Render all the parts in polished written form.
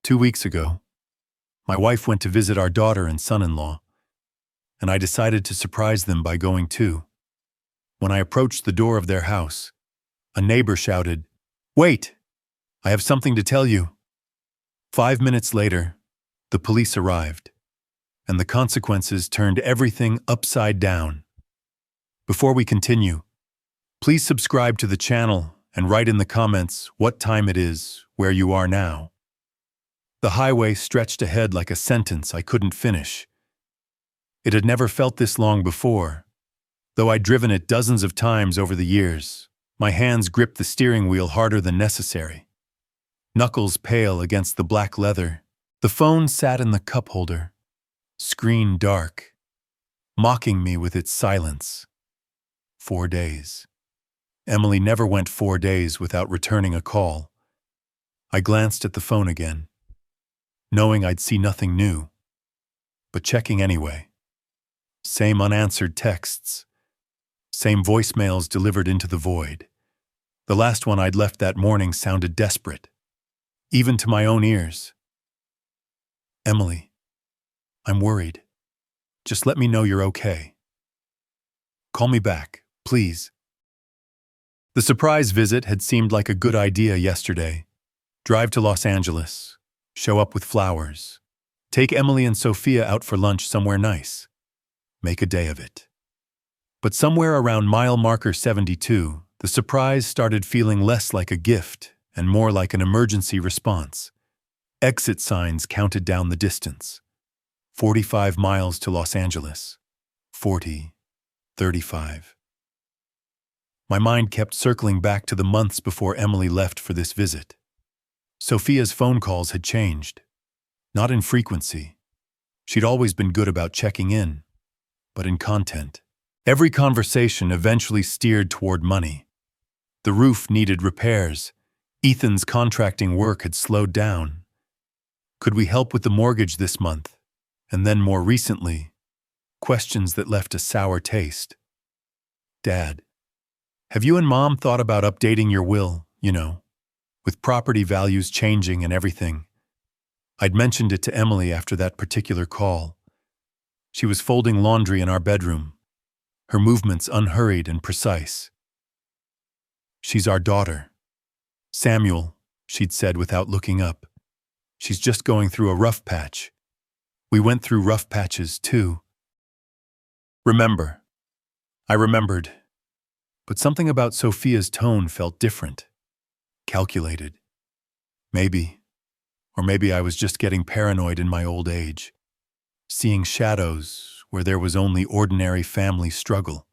2 weeks ago, my wife went to visit our daughter and son-in-law, and I decided to surprise them by going too. When I approached the door of their house, a neighbor shouted, "Wait! I have something to tell you." 5 minutes later, the police arrived, and the consequences turned everything upside down. Before we continue, please subscribe to the channel and write in the comments what time it is where you are now. The highway stretched ahead like a sentence I couldn't finish. It had never felt this long before. Though I'd driven it dozens of times over the years, my hands gripped the steering wheel harder than necessary. Knuckles pale against the black leather, the phone sat in the cup holder, screen dark, mocking me with its silence. 4 days. Emily never went 4 days without returning a call. I glanced at the phone again, knowing I'd see nothing new, but checking anyway. Same unanswered texts, same voicemails delivered into the void. The last one I'd left that morning sounded desperate, even to my own ears. "Emily, I'm worried. Just let me know you're okay. Call me back, please." The surprise visit had seemed like a good idea yesterday. Drive to Los Angeles, show up with flowers, take Emily and Sophia out for lunch somewhere nice, make a day of it. But somewhere around mile marker 72, the surprise started feeling less like a gift and more like an emergency response. Exit signs counted down the distance. 45 miles to Los Angeles. 40, 35. My mind kept circling back to the months before Emily left for this visit. Sophia's phone calls had changed. Not in frequency. She'd always been good about checking in, but in content. Every conversation eventually steered toward money. The roof needed repairs. Ethan's contracting work had slowed down. Could we help with the mortgage this month? And then more recently, questions that left a sour taste. "Dad, have you and Mom thought about updating your will, with property values changing and everything?" I'd mentioned it to Emily after that particular call. She was folding laundry in our bedroom, her movements unhurried and precise. "She's our daughter. Samuel," she'd said without looking up. "She's just going through a rough patch. We went through rough patches, too." Remember. I remembered. But something about Sophia's tone felt different. Calculated. Maybe I was just getting paranoid in my old age, seeing shadows where there was only ordinary family struggle.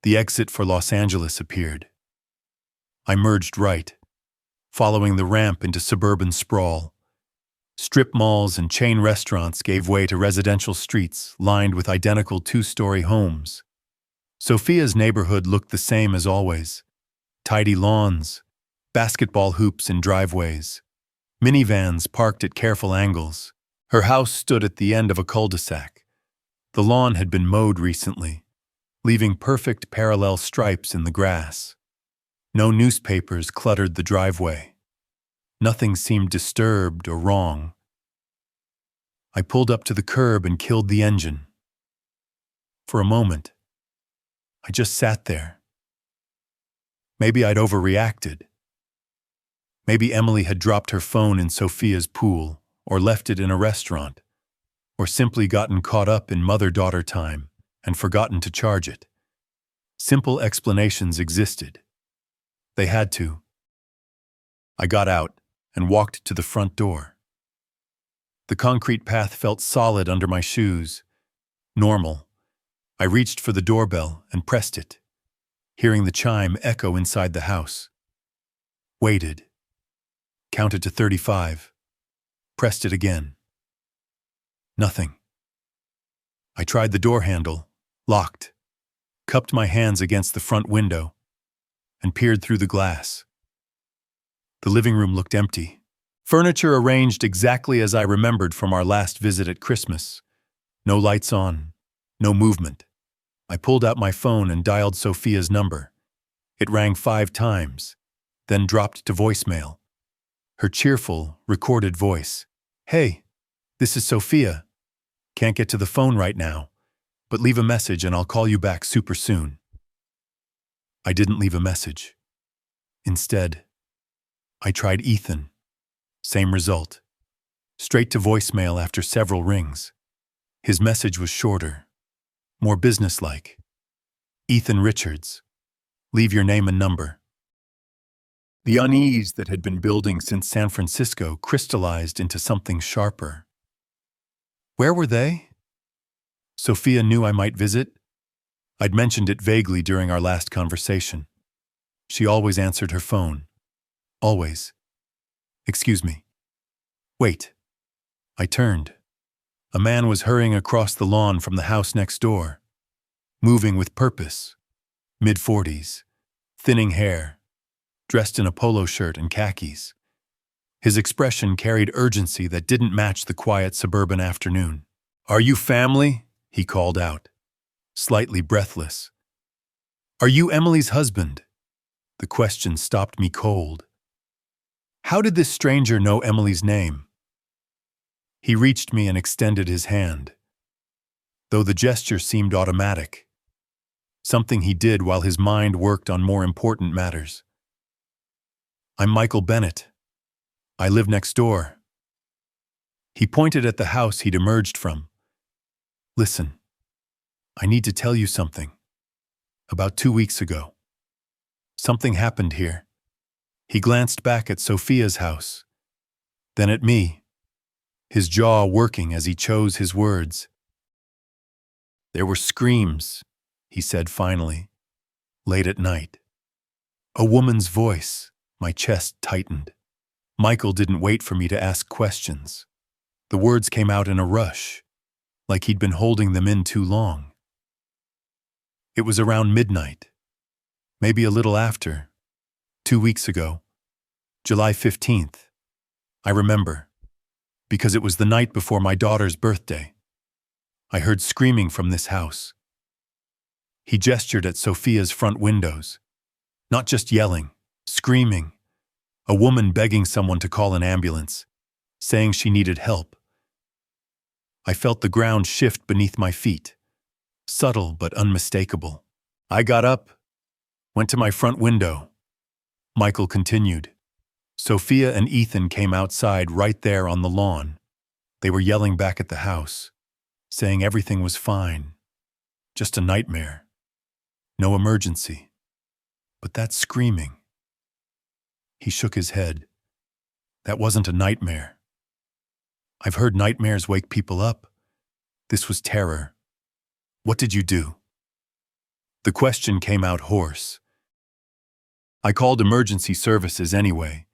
The exit for Los Angeles appeared. I merged right, following the ramp into suburban sprawl. Strip malls and chain restaurants gave way to residential streets lined with identical 2-story homes. Sophia's neighborhood looked the same as always. Tidy lawns, basketball hoops in driveways, minivans parked at careful angles. Her house stood at the end of a cul-de-sac. The lawn had been mowed recently, leaving perfect parallel stripes in the grass. No newspapers cluttered the driveway. Nothing seemed disturbed or wrong. I pulled up to the curb and killed the engine. For a moment, I just sat there. Maybe I'd overreacted. Maybe Emily had dropped her phone in Sophia's pool, or left it in a restaurant, or simply gotten caught up in mother-daughter time and forgotten to charge it. Simple explanations existed. They had to. I got out and walked to the front door. The concrete path felt solid under my shoes. Normal. I reached for the doorbell and pressed it, hearing the chime echo inside the house. Waited. Counted to 35. Pressed it again. Nothing. I tried the door handle, locked, cupped my hands against the front window, and peered through the glass. The living room looked empty. Furniture arranged exactly as I remembered from our last visit at Christmas. No lights on, no movement. I pulled out my phone and dialed Sophia's number. It rang 5 times, then dropped to voicemail. her cheerful, recorded voice. "Hey, this is Sophia. Can't get to the phone right now, but leave a message and I'll call you back super soon." I didn't leave a message. Instead, I tried Ethan. Same result. Straight to voicemail after several rings. His message was shorter, more businesslike. "Ethan Richards. Leave your name and number." The unease that had been building since San Francisco crystallized into something sharper. Where were they? Sophia knew I might visit. I'd mentioned it vaguely during our last conversation. She always answered her phone. Always. "Excuse me." "Wait." I turned. A man was hurrying across the lawn from the house next door, moving with purpose. Mid-40s, thinning hair, dressed in a polo shirt and khakis. His expression carried urgency that didn't match the quiet suburban afternoon. "Are you family?" he called out, slightly breathless. "Are you Emily's husband?" The question stopped me cold. How did this stranger know Emily's name? He reached me and extended his hand, though the gesture seemed automatic, something he did while his mind worked on more important matters. "I'm Michael Bennett. I live next door." He pointed at the house he'd emerged from. "Listen, I need to tell you something. About 2 weeks ago, something happened here." He glanced back at Sophia's house, then at me, his jaw working as he chose his words. "There were screams," he said finally, "late at night. A woman's voice." My chest tightened. Michael didn't wait for me to ask questions. The words came out in a rush, like he'd been holding them in too long. "It was around midnight, maybe a little after, 2 weeks ago, July 15th. I remember, because it was the night before my daughter's birthday. I heard screaming from this house." He gestured at Sophia's front windows. Not just yelling, screaming. A woman begging someone to call an ambulance, saying she needed help. I felt the ground shift beneath my feet, subtle but unmistakable. I got up, went to my front window. Michael continued. Sophia and Ethan came outside right there on the lawn. They were yelling back at the house, saying everything was fine. Just a nightmare. No emergency. But that screaming. He shook his head. That wasn't a nightmare. I've heard nightmares wake people up. This was terror. What did you do? The question came out hoarse. I called emergency services anyway.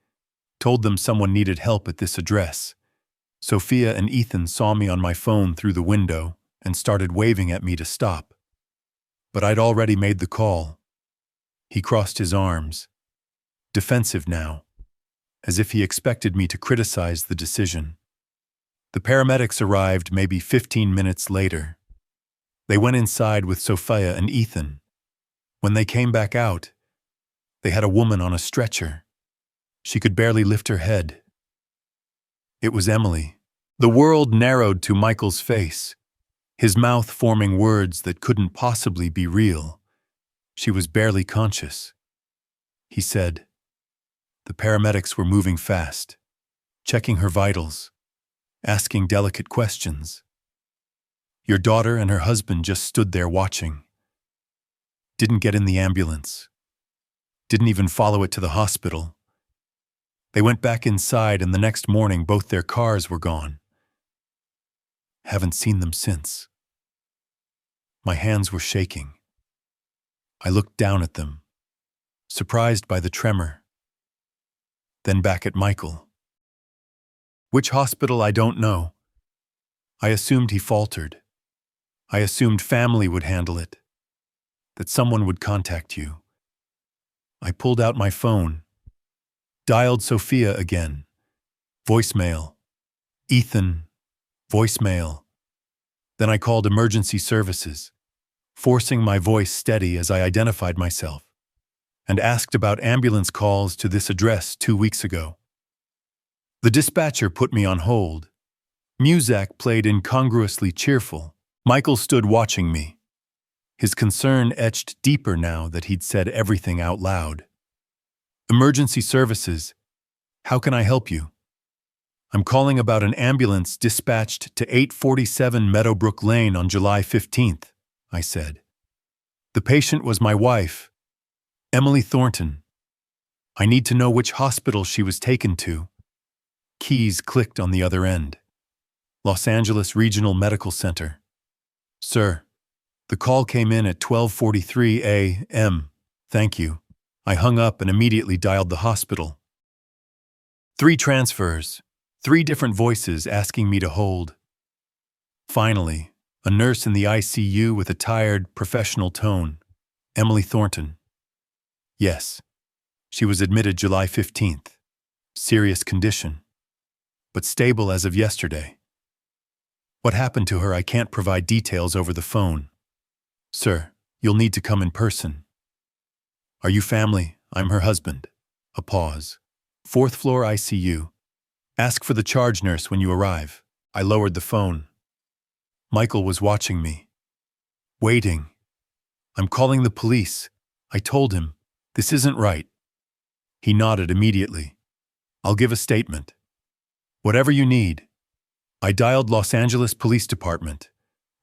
Told them someone needed help at this address. Sophia and Ethan saw me on my phone through the window and started waving at me to stop. But I'd already made the call. He crossed his arms, defensive now, as if he expected me to criticize the decision. The paramedics arrived maybe 15 minutes later. They went inside with Sophia and Ethan. When they came back out, they had a woman on a stretcher. She could barely lift her head. It was Emily. The world narrowed to Michael's face, his mouth forming words that couldn't possibly be real. She was barely conscious. He said. The paramedics were moving fast, checking her vitals, asking delicate questions. Your daughter and her husband just stood there watching. Didn't get in the ambulance. Didn't even follow it to the hospital. They went back inside, and the next morning both their cars were gone. Haven't seen them since. My hands were shaking. I looked down at them, surprised by the tremor. Then back at Michael. Which hospital, I don't know. I assumed he faltered. I assumed family would handle it, that someone would contact you. I pulled out my phone, dialed Sophia again. Voicemail. Ethan. Voicemail. Then I called emergency services, forcing my voice steady as I identified myself, and asked about ambulance calls to this address 2 weeks ago. The dispatcher put me on hold. Muzak played incongruously cheerful. Michael stood watching me. His concern etched deeper now that he'd said everything out loud. Emergency services. How can I help you? I'm calling about an ambulance dispatched to 847 Meadowbrook Lane on July 15th, I said. The patient was my wife, Emily Thornton. I need to know which hospital she was taken to. Keys clicked on the other end. Los Angeles Regional Medical Center. Sir, the call came in at 12:43 a.m. Thank you. I hung up and immediately dialed the hospital. 3 transfers, 3 different voices asking me to hold. Finally, a nurse in the ICU with a tired, professional tone. Emily Thornton. Yes. She was admitted July 15th. Serious condition, but stable as of yesterday. What happened to her, I can't provide details over the phone. Sir, you'll need to come in person. Are you family? I'm her husband. A pause. 4th floor ICU. Ask for the charge nurse when you arrive. I lowered the phone. Michael was watching me. Waiting. I'm calling the police. I told him, this isn't right. He nodded immediately. I'll give a statement. Whatever you need. I dialed Los Angeles Police Department,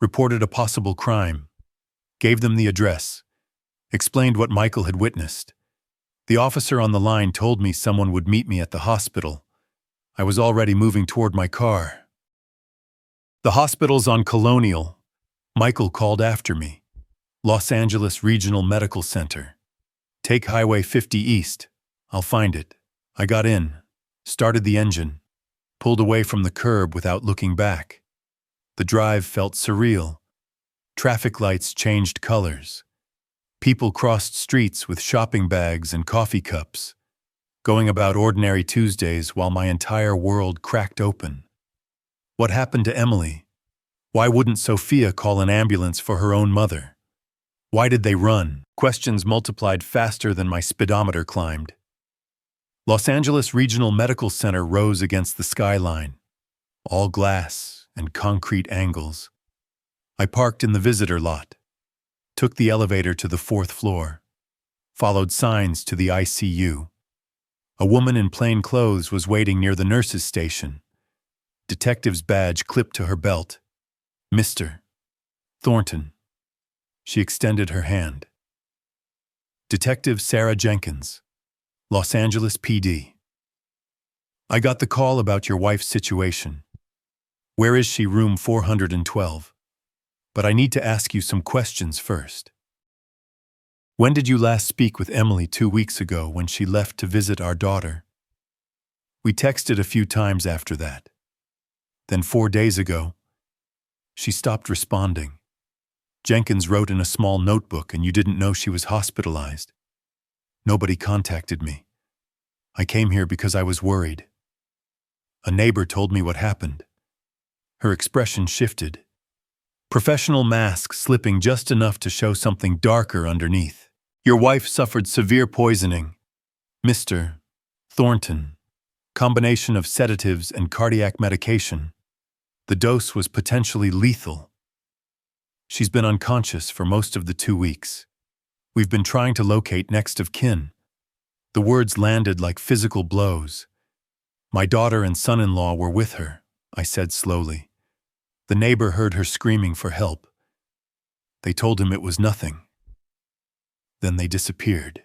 reported a possible crime, gave them the address, explained what Michael had witnessed. The officer on the line told me someone would meet me at the hospital. I was already moving toward my car. The hospital's on Colonial. Michael called after me. Los Angeles Regional Medical Center. Take Highway 50 East. I'll find it. I got in, started the engine, pulled away from the curb without looking back. The drive felt surreal. Traffic lights changed colors. People crossed streets with shopping bags and coffee cups, going about ordinary Tuesdays while my entire world cracked open. What happened to Emily? Why wouldn't Sophia call an ambulance for her own mother? Why did they run? Questions multiplied faster than my speedometer climbed. Los Angeles Regional Medical Center rose against the skyline, all glass and concrete angles. I parked in the visitor lot, took the elevator to the 4th floor, followed signs to the ICU. A woman in plain clothes was waiting near the nurse's station. Detective's badge clipped to her belt. Mr. Thornton. She extended her hand. Detective Sarah Jenkins, Los Angeles PD. I got the call about your wife's situation. Where is she? Room 412. But I need to ask you some questions first. When did you last speak with Emily? 2 weeks ago when she left to visit our daughter. We texted a few times after that. Then 4 days ago, she stopped responding. Jenkins wrote in a small notebook and you didn't know she was hospitalized. Nobody contacted me. I came here because I was worried. A neighbor told me what happened. Her expression shifted. Professional mask slipping just enough to show something darker underneath. Your wife suffered severe poisoning. Mr. Thornton. Combination of sedatives and cardiac medication. The dose was potentially lethal. She's been unconscious for most of the 2 weeks. We've been trying to locate next of kin. The words landed like physical blows. My daughter and son-in-law were with her, I said slowly. The neighbor heard her screaming for help. They told him it was nothing. Then they disappeared.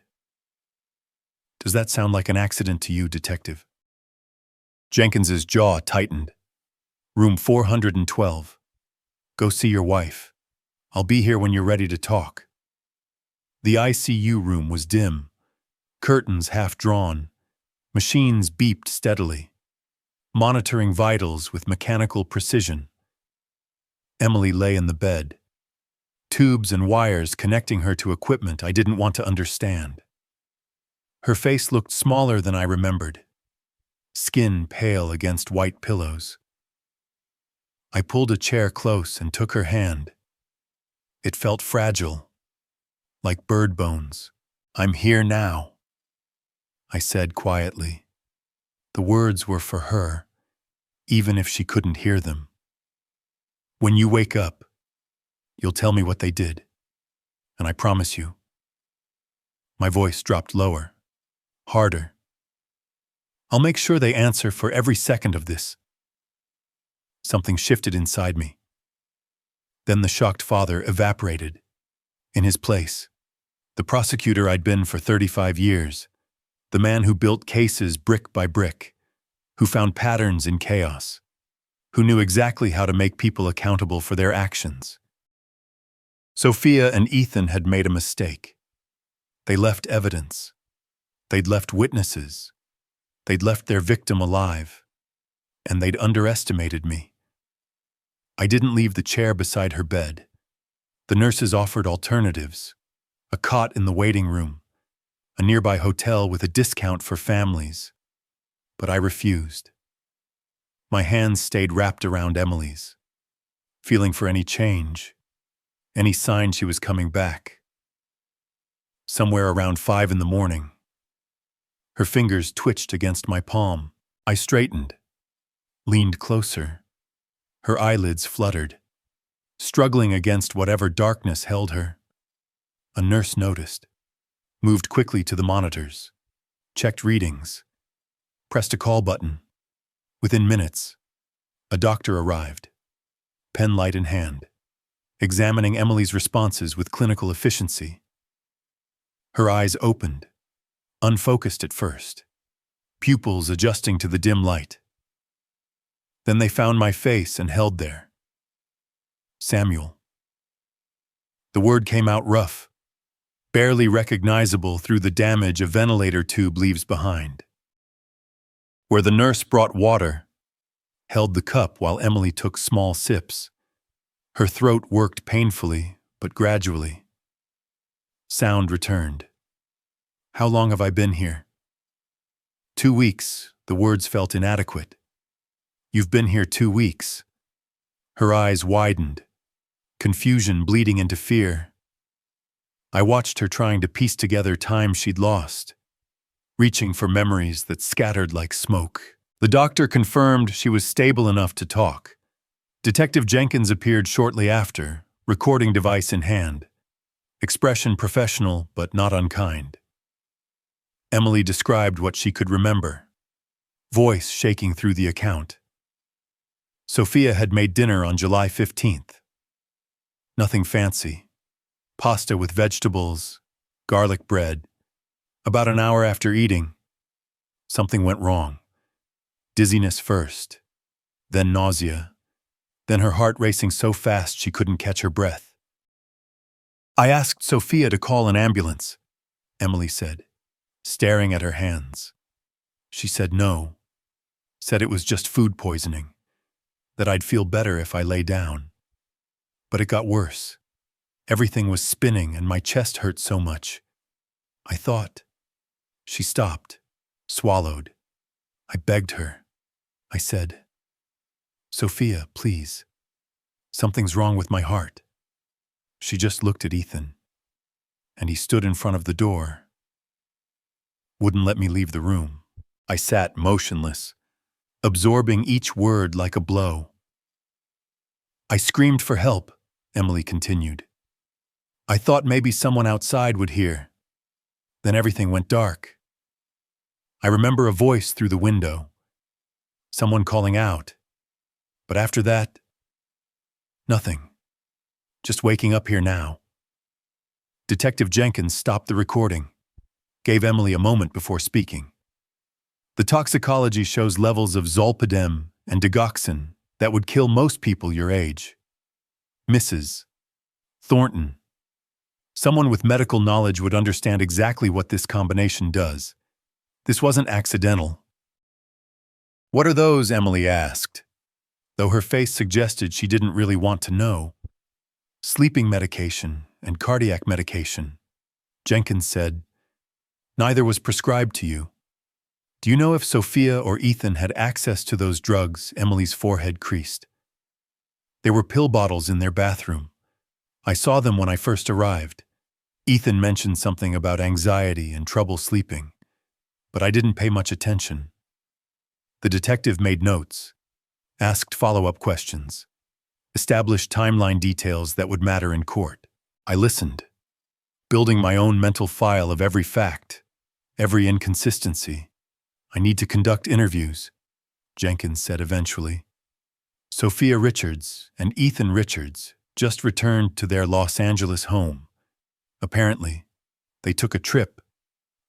Does that sound like an accident to you, Detective? Jenkins's jaw tightened. Room 412. Go see your wife. I'll be here when you're ready to talk. The ICU room was dim, curtains half drawn. Machines beeped steadily, monitoring vitals with mechanical precision. Emily lay in the bed, tubes and wires connecting her to equipment I didn't want to understand. Her face looked smaller than I remembered, skin pale against white pillows. I pulled a chair close and took her hand. It felt fragile, like bird bones. I'm here now, I said quietly. The words were for her, even if she couldn't hear them. When you wake up, you'll tell me what they did, and I promise you. My voice dropped lower, harder. I'll make sure they answer for every second of this. Something shifted inside me. Then the shocked father evaporated. In his place, the prosecutor I'd been for 35 years, the man who built cases brick by brick, who found patterns in chaos, who knew exactly how to make people accountable for their actions. Sophia and Ethan had made a mistake. They left evidence. They'd left witnesses. They'd left their victim alive. And they'd underestimated me. I didn't leave the chair beside her bed. The nurses offered alternatives. A cot in the waiting room. A nearby hotel with a discount for families. But I refused. My hands stayed wrapped around Emily's, feeling for any change, any sign she was coming back. Somewhere around 5 a.m, her fingers twitched against my palm. I straightened, leaned closer. Her eyelids fluttered, struggling against whatever darkness held her. A nurse noticed, moved quickly to the monitors, checked readings, pressed a call button. Within minutes, a doctor arrived, pen light in hand, examining Emily's responses with clinical efficiency. Her eyes opened, unfocused at first, pupils adjusting to the dim light. Then they found my face and held there. Samuel. The word came out rough, barely recognizable through the damage a ventilator tube leaves behind. Where the nurse brought water, held the cup while Emily took small sips. Her throat worked painfully, but gradually. Sound returned. How long have I been here? 2 weeks, the words felt inadequate. You've been here 2 weeks. Her eyes widened, confusion bleeding into fear. I watched her trying to piece together time she'd lost, reaching for memories that scattered like smoke. The doctor confirmed she was stable enough to talk. Detective Jenkins appeared shortly after, recording device in hand. Expression professional, but not unkind. Emily described what she could remember, voice shaking through the account. Sophia had made dinner on July 15th. Nothing fancy. Pasta with vegetables, garlic bread. About an hour after eating, something went wrong. Dizziness first, then nausea, then her heart racing so fast she couldn't catch her breath. I asked Sophia to call an ambulance, Emily said, staring at her hands. She said no, said it was just food poisoning, that I'd feel better if I lay down. But it got worse. Everything was spinning and my chest hurt so much. I thought. She stopped, swallowed. I begged her. I said, Sophia, please. Something's wrong with my heart. She just looked at Ethan, and he stood in front of the door. Wouldn't let me leave the room. I sat motionless, absorbing each word like a blow. I screamed for help, Emily continued. I thought maybe someone outside would hear. Then everything went dark. I remember a voice through the window, someone calling out. But after that, nothing. Just waking up here now. Detective Jenkins stopped the recording, gave Emily a moment before speaking. The toxicology shows levels of zolpidem and digoxin that would kill most people your age. Mrs. Thornton. Someone with medical knowledge would understand exactly what this combination does. This wasn't accidental. What are those? Emily asked, though her face suggested she didn't really want to know. Sleeping medication and cardiac medication. Jenkins said, neither was prescribed to you. Do you know if Sophia or Ethan had access to those drugs? Emily's forehead creased. There were pill bottles in their bathroom. I saw them when I first arrived. Ethan mentioned something about anxiety and trouble sleeping, but I didn't pay much attention. The detective made notes, asked follow-up questions, established timeline details that would matter in court. I listened, building my own mental file of every fact, every inconsistency. "I need to conduct interviews," Jenkins said eventually. Sophia Richards and Ethan Richards just returned to their Los Angeles home. Apparently, they took a trip.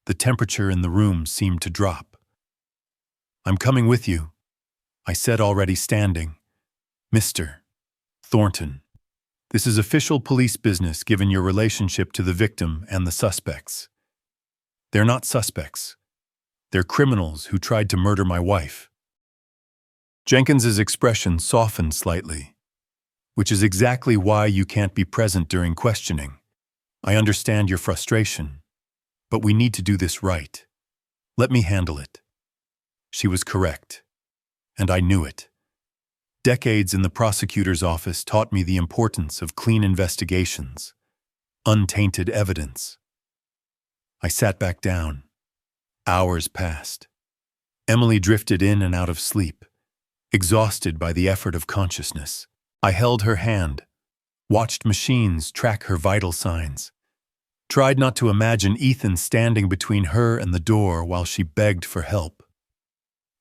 The temperature in the room seemed to drop. "I'm coming with you," I said, already standing. "Mr. Thornton, this is official police business given your relationship to the victim and the suspects. They're not suspects. They're criminals who tried to murder my wife." Jenkins's expression softened slightly, "Which is exactly why you can't be present during questioning. I understand your frustration, but we need to do this right. Let me handle it." She was correct, and I knew it. Decades in the prosecutor's office taught me the importance of clean investigations, untainted evidence. I sat back down. Hours passed. Emily drifted in and out of sleep, exhausted by the effort of consciousness. I held her hand, watched machines track her vital signs, tried not to imagine Ethan standing between her and the door while she begged for help.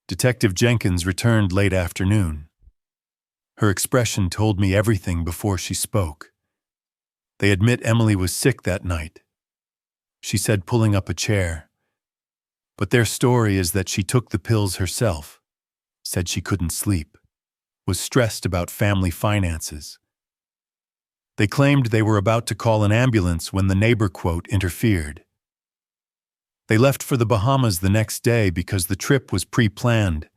Detective Jenkins returned late afternoon. Her expression told me everything before she spoke. "They admit Emily was sick that night," she said, pulling up a chair. "But their story is that she took the pills herself, said she couldn't sleep, was stressed about family finances. They claimed they were about to call an ambulance when the neighbor, quote, interfered. They left for the Bahamas the next day because the trip was pre-planned,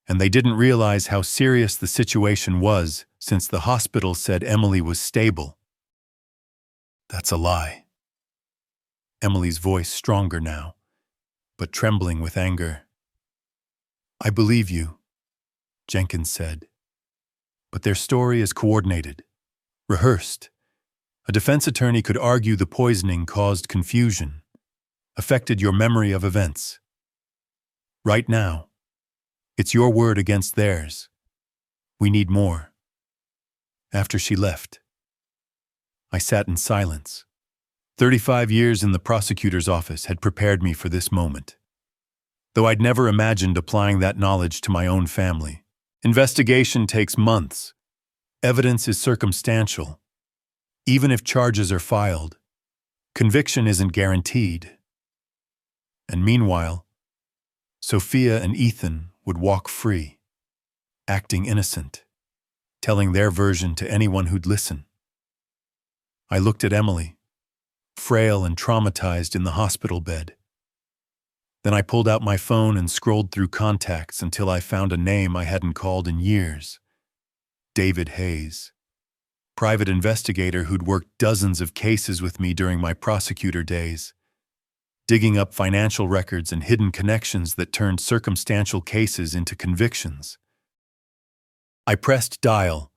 and they didn't realize how serious the situation was since the hospital said Emily was stable." "That's a lie." Emily's voice stronger now, but trembling with anger. "I believe you," Jenkins said. "But their story is coordinated, rehearsed. A defense attorney could argue the poisoning caused confusion, affected your memory of events. Right now, it's your word against theirs. We need more." After she left, I sat in silence. 35 years in the prosecutor's office had prepared me for this moment, though I'd never imagined applying that knowledge to my own family. Investigation takes months. Evidence is circumstantial. Even if charges are filed, conviction isn't guaranteed. And meanwhile, Sophia and Ethan would walk free, acting innocent, telling their version to anyone who'd listen. I looked at Emily, frail and traumatized in the hospital bed. Then I pulled out my phone and scrolled through contacts until I found a name I hadn't called in years. David Hayes, private investigator who'd worked dozens of cases with me during my prosecutor days, digging up financial records and hidden connections that turned circumstantial cases into convictions. I pressed dial.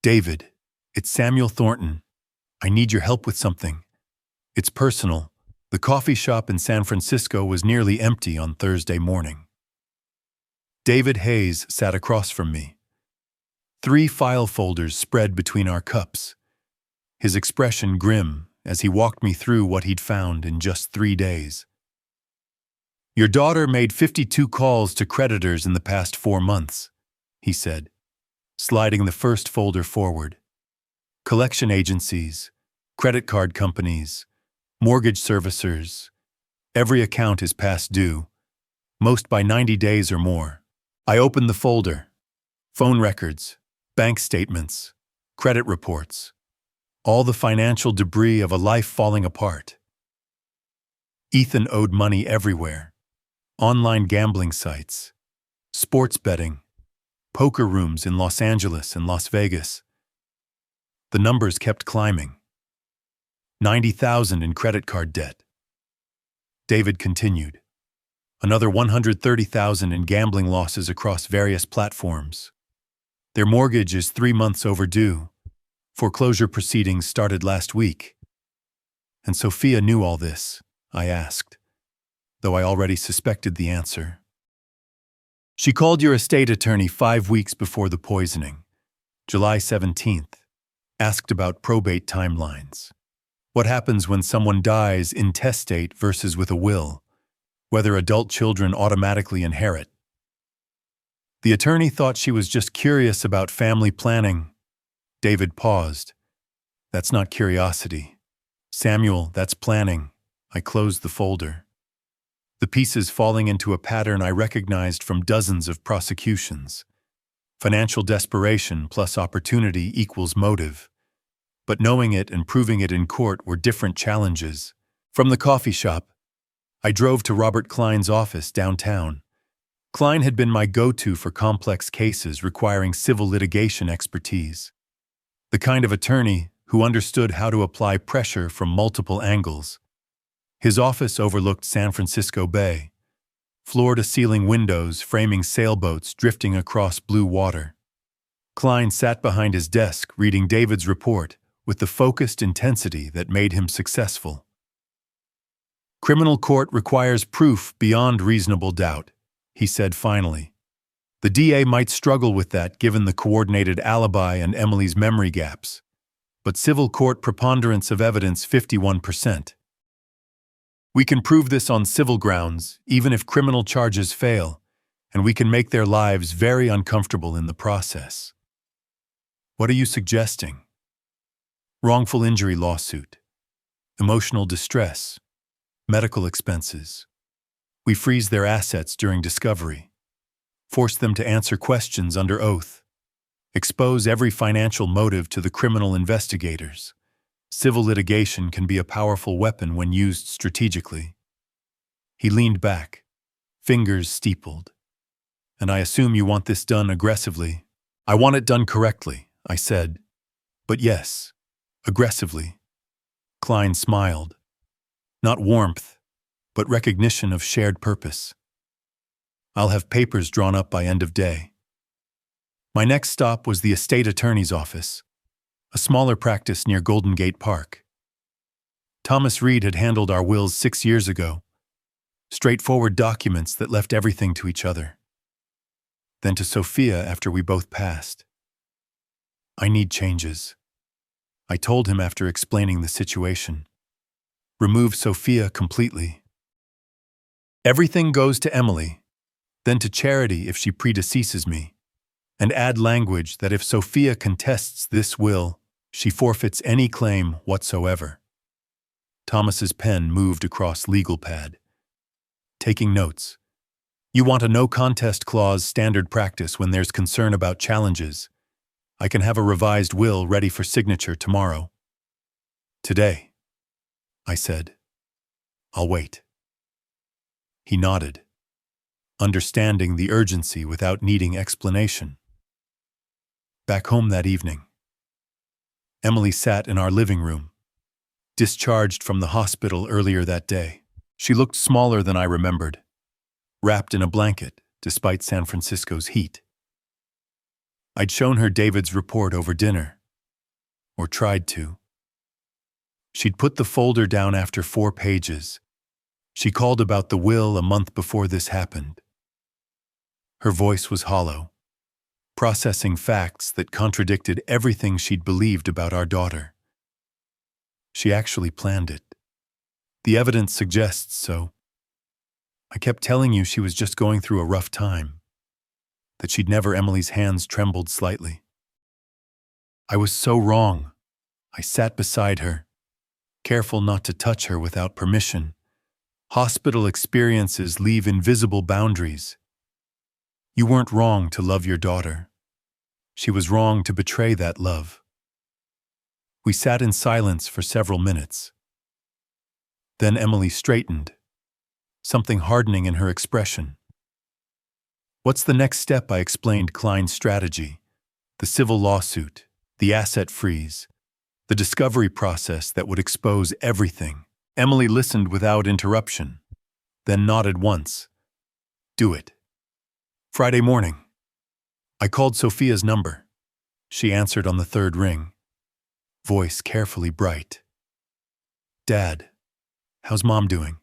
"David, it's Samuel Thornton. I need your help with something. It's personal." The coffee shop in San Francisco was nearly empty on Thursday morning. David Hayes sat across from me. 3 file folders spread between our cups, his expression grim as he walked me through what he'd found in just 3 days. "Your daughter made 52 calls to creditors in the past 4 months, he said, sliding the first folder forward. "Collection agencies, credit card companies, mortgage servicers. Every account is past due, most by 90 days or more." I opened the folder. Phone records, bank statements, credit reports, all the financial debris of a life falling apart. Ethan owed money everywhere. Online gambling sites, sports betting, poker rooms in Los Angeles and Las Vegas. The numbers kept climbing. 90,000 in credit card debt. David continued. Another 130,000 in gambling losses across various platforms. Their mortgage is 3 months overdue. Foreclosure proceedings started last week. "And Sophia knew all this?" I asked, though I already suspected the answer. She called your estate attorney 5 weeks before the poisoning, July 17th, asked about probate timelines. What happens when someone dies intestate versus with a will? Whether adult children automatically inherit. The attorney thought she was just curious about family planning. David paused. That's not curiosity. Samuel, that's planning. I closed the folder. The pieces falling into a pattern I recognized from dozens of prosecutions. Financial desperation plus opportunity equals motive. But knowing it and proving it in court were different challenges. From the coffee shop, I drove to Robert Klein's office downtown. Klein had been my go-to for complex cases requiring civil litigation expertise. The kind of attorney who understood how to apply pressure from multiple angles. His office overlooked San Francisco Bay, floor-to-ceiling windows framing sailboats drifting across blue water. Klein sat behind his desk reading David's report with the focused intensity that made him successful. Criminal court requires proof beyond reasonable doubt, he said finally. The DA might struggle with that given the coordinated alibi and Emily's memory gaps. But civil court preponderance of evidence 51%. We can prove this on civil grounds, even if criminal charges fail, and we can make their lives very uncomfortable in the process. What are you suggesting? Wrongful injury lawsuit, emotional distress, medical expenses. We freeze their assets during discovery, force them to answer questions under oath, expose every financial motive to the criminal investigators. Civil litigation can be a powerful weapon when used strategically. He leaned back, fingers steepled. And I assume you want this done aggressively. I want it done correctly, I said. But yes, aggressively. Klein smiled. Not warmth, but recognition of shared purpose. I'll have papers drawn up by end of day. My next stop was the estate attorney's office, a smaller practice near Golden Gate Park. Thomas Reed had handled our wills 6 years ago. Straightforward documents that left everything to each other. Then to Sophia after we both passed. I need changes. I told him after explaining the situation. Remove Sophia completely. Everything goes to Emily, then to Charity if she predeceases me. And add language that if Sophia contests this will, she forfeits any claim whatsoever. Thomas's pen moved across legal pad. Taking notes. You want a no-contest clause standard practice when there's concern about challenges. I can have a revised will ready for signature tomorrow. Today, I said. I'll wait. He nodded, understanding the urgency without needing explanation. Back home that evening, Emily sat in our living room, discharged from the hospital earlier that day. She looked smaller than I remembered, wrapped in a blanket despite San Francisco's heat. I'd shown her David's report over dinner, or tried to. She'd put the folder down after 4 pages. She called about the will a month before this happened. Her voice was hollow, processing facts that contradicted everything she'd believed about our daughter. She actually planned it. The evidence suggests so. I kept telling you she was just going through a rough time, that she'd never. Emily's hands trembled slightly. I was so wrong. I sat beside her, careful not to touch her without permission. Hospital experiences leave invisible boundaries. You weren't wrong to love your daughter. She was wrong to betray that love. We sat in silence for several minutes. Then Emily straightened, something hardening in her expression. What's the next step? I explained Klein's strategy. The civil lawsuit, the asset freeze, the discovery process that would expose everything. Emily listened without interruption, then nodded once. Do it. Friday morning. I called Sophia's number. She answered on the 3rd ring, voice carefully bright. Dad, how's Mom doing?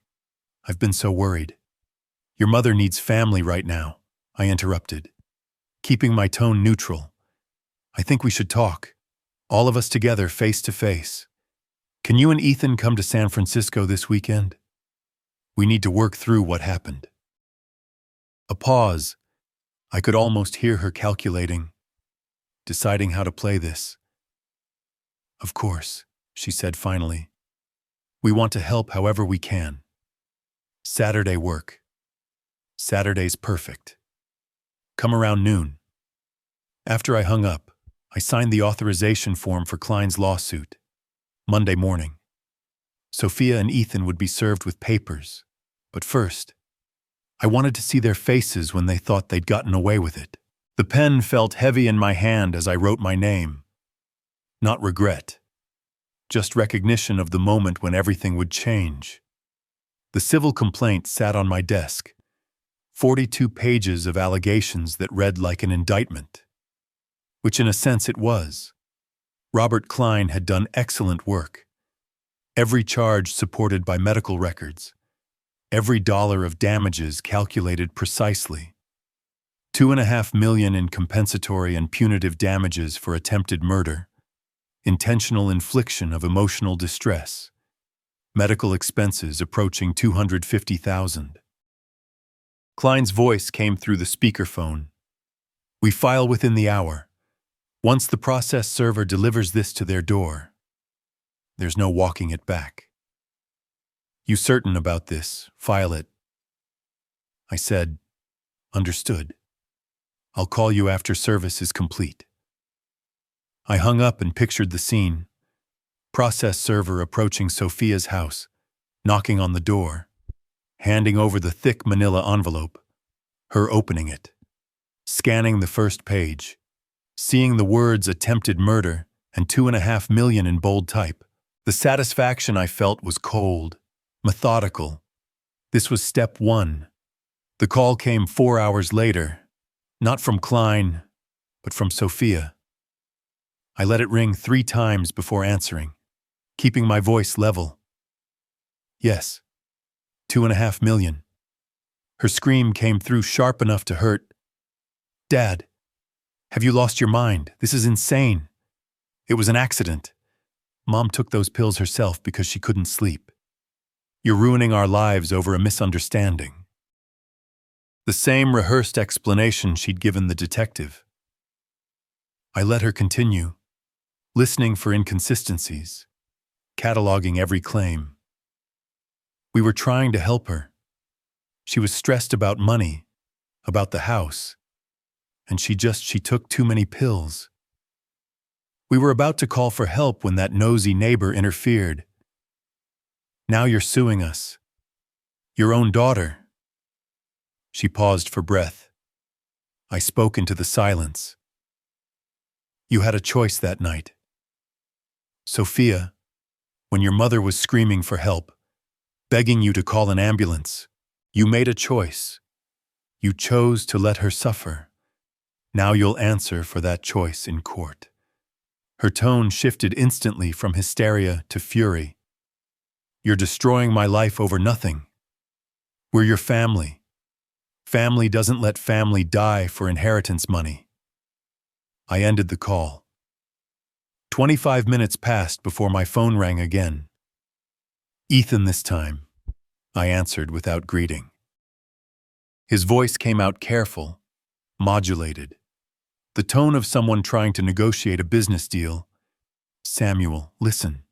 I've been so worried. Your mother needs family right now, I interrupted, keeping my tone neutral. I think we should talk, all of us together, face to face. Can you and Ethan come to San Francisco this weekend? We need to work through what happened. A pause. I could almost hear her calculating, deciding how to play this. Of course, she said finally. We want to help however we can. Saturday work. Saturday's perfect. Come around noon. After I hung up, I signed the authorization form for Klein's lawsuit. Monday morning. Sophia and Ethan would be served with papers. But first, I wanted to see their faces when they thought they'd gotten away with it. The pen felt heavy in my hand as I wrote my name. Not regret. Just recognition of the moment when everything would change. The civil complaint sat on my desk. 42 pages of allegations that read like an indictment. Which in a sense it was. Robert Klein had done excellent work. Every charge supported by medical records. Every dollar of damages calculated precisely. $2.5 million in compensatory and punitive damages for attempted murder. Intentional infliction of emotional distress. Medical expenses approaching $250,000. Klein's voice came through the speakerphone. We file within the hour. Once the process server delivers this to their door, there's no walking it back. You certain about this? File it. I said, understood. I'll call you after service is complete. I hung up and pictured the scene. Process server approaching Sophia's house, knocking on the door, handing over the thick manila envelope, her opening it, scanning the first page, seeing the words attempted murder and $2.5 million in bold type. The satisfaction I felt was cold, methodical. This was step one. The call came 4 hours later, not from Klein, but from Sophia. I let it ring 3 times before answering, keeping my voice level. Yes, $2.5 million. Her scream came through sharp enough to hurt. Dad, have you lost your mind? This is insane. It was an accident. Mom took those pills herself because she couldn't sleep. You're ruining our lives over a misunderstanding. The same rehearsed explanation she'd given the detective. I let her continue, listening for inconsistencies, cataloging every claim. We were trying to help her. She was stressed about money, about the house, and she took too many pills. We were about to call for help when that nosy neighbor interfered. Now you're suing us. Your own daughter. She paused for breath. I spoke into the silence. You had a choice that night. Sophia, when your mother was screaming for help, begging you to call an ambulance, you made a choice. You chose to let her suffer. Now you'll answer for that choice in court. Her tone shifted instantly from hysteria to fury. You're destroying my life over nothing. We're your family. Family doesn't let family die for inheritance money. I ended the call. 25 minutes passed before my phone rang again. Ethan this time, I answered without greeting. His voice came out careful, modulated. The tone of someone trying to negotiate a business deal. Samuel, listen.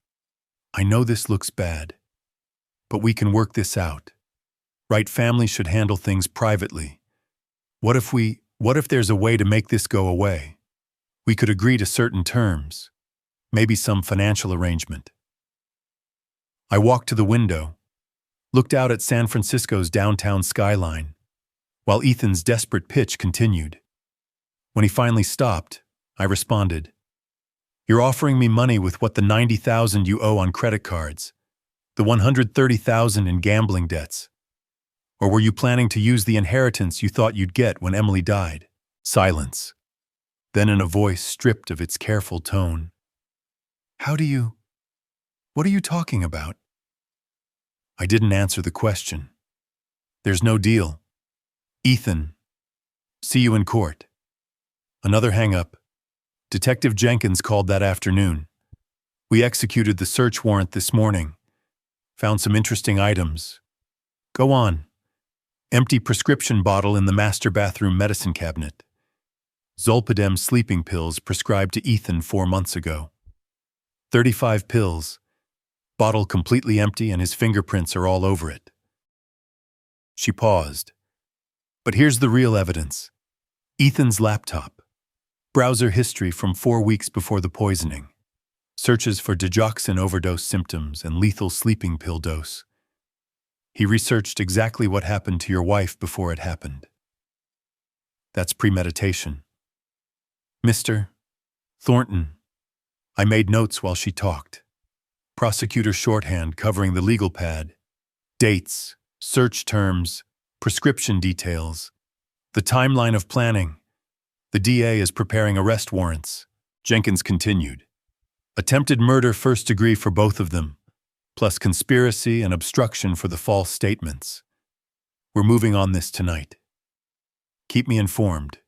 I know this looks bad, but we can work this out. Right, families should handle things privately. What if there's a way to make this go away? We could agree to certain terms, maybe some financial arrangement. I walked to the window, looked out at San Francisco's downtown skyline, while Ethan's desperate pitch continued. When he finally stopped, I responded, You're offering me money with what the $90,000 you owe on credit cards, the $130,000 in gambling debts. Or were you planning to use the inheritance you thought you'd get when Emily died? Silence. Then in a voice stripped of its careful tone, What are you talking about? I didn't answer the question. There's no deal. Ethan, See you in court. Another hang-up. Detective Jenkins called that afternoon. We executed the search warrant this morning. Found some interesting items. Go on. Empty prescription bottle in the master bathroom medicine cabinet. Zolpidem sleeping pills prescribed to Ethan 4 months ago. 35 pills. Bottle completely empty and his fingerprints are all over it. She paused. But here's the real evidence. Ethan's laptop. Browser history from 4 weeks before the poisoning. Searches for digoxin overdose symptoms and lethal sleeping pill dose. He researched exactly what happened to your wife before it happened. That's premeditation. Mr. Thornton. I made notes while she talked. Prosecutor shorthand covering the legal pad. Dates, search terms, prescription details. The timeline of planning. The DA is preparing arrest warrants. Jenkins continued. Attempted murder first degree for both of them, plus conspiracy and obstruction for the false statements. We're moving on this tonight. Keep me informed.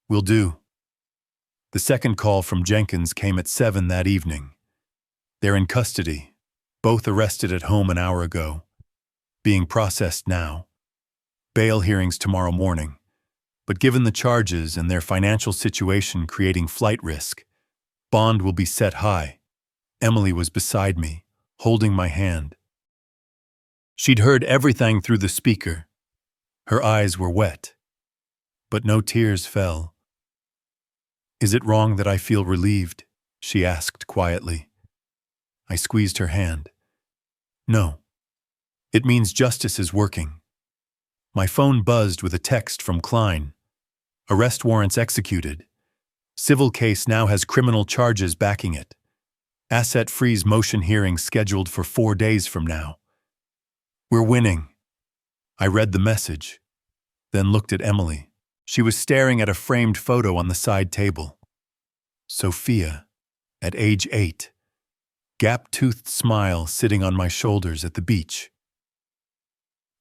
Will do. The second call from Jenkins came at 7 that evening. They're in custody, both arrested at home an hour ago. Being processed now. Bail hearings tomorrow morning. But given the charges and their financial situation creating flight risk, bond will be set high. Emily was beside me, holding my hand. She'd heard everything through the speaker. Her eyes were wet, but no tears fell. Is it wrong that I feel relieved? She asked quietly. I squeezed her hand. No. It means justice is working. My phone buzzed with a text from Klein. Arrest warrants executed. Civil case now has criminal charges backing it. Asset freeze motion hearing scheduled for 4 days from now. We're winning. I read the message, then looked at Emily. She was staring at a framed photo on the side table. Sophia, at age 8. Gap-toothed smile sitting on my shoulders at the beach.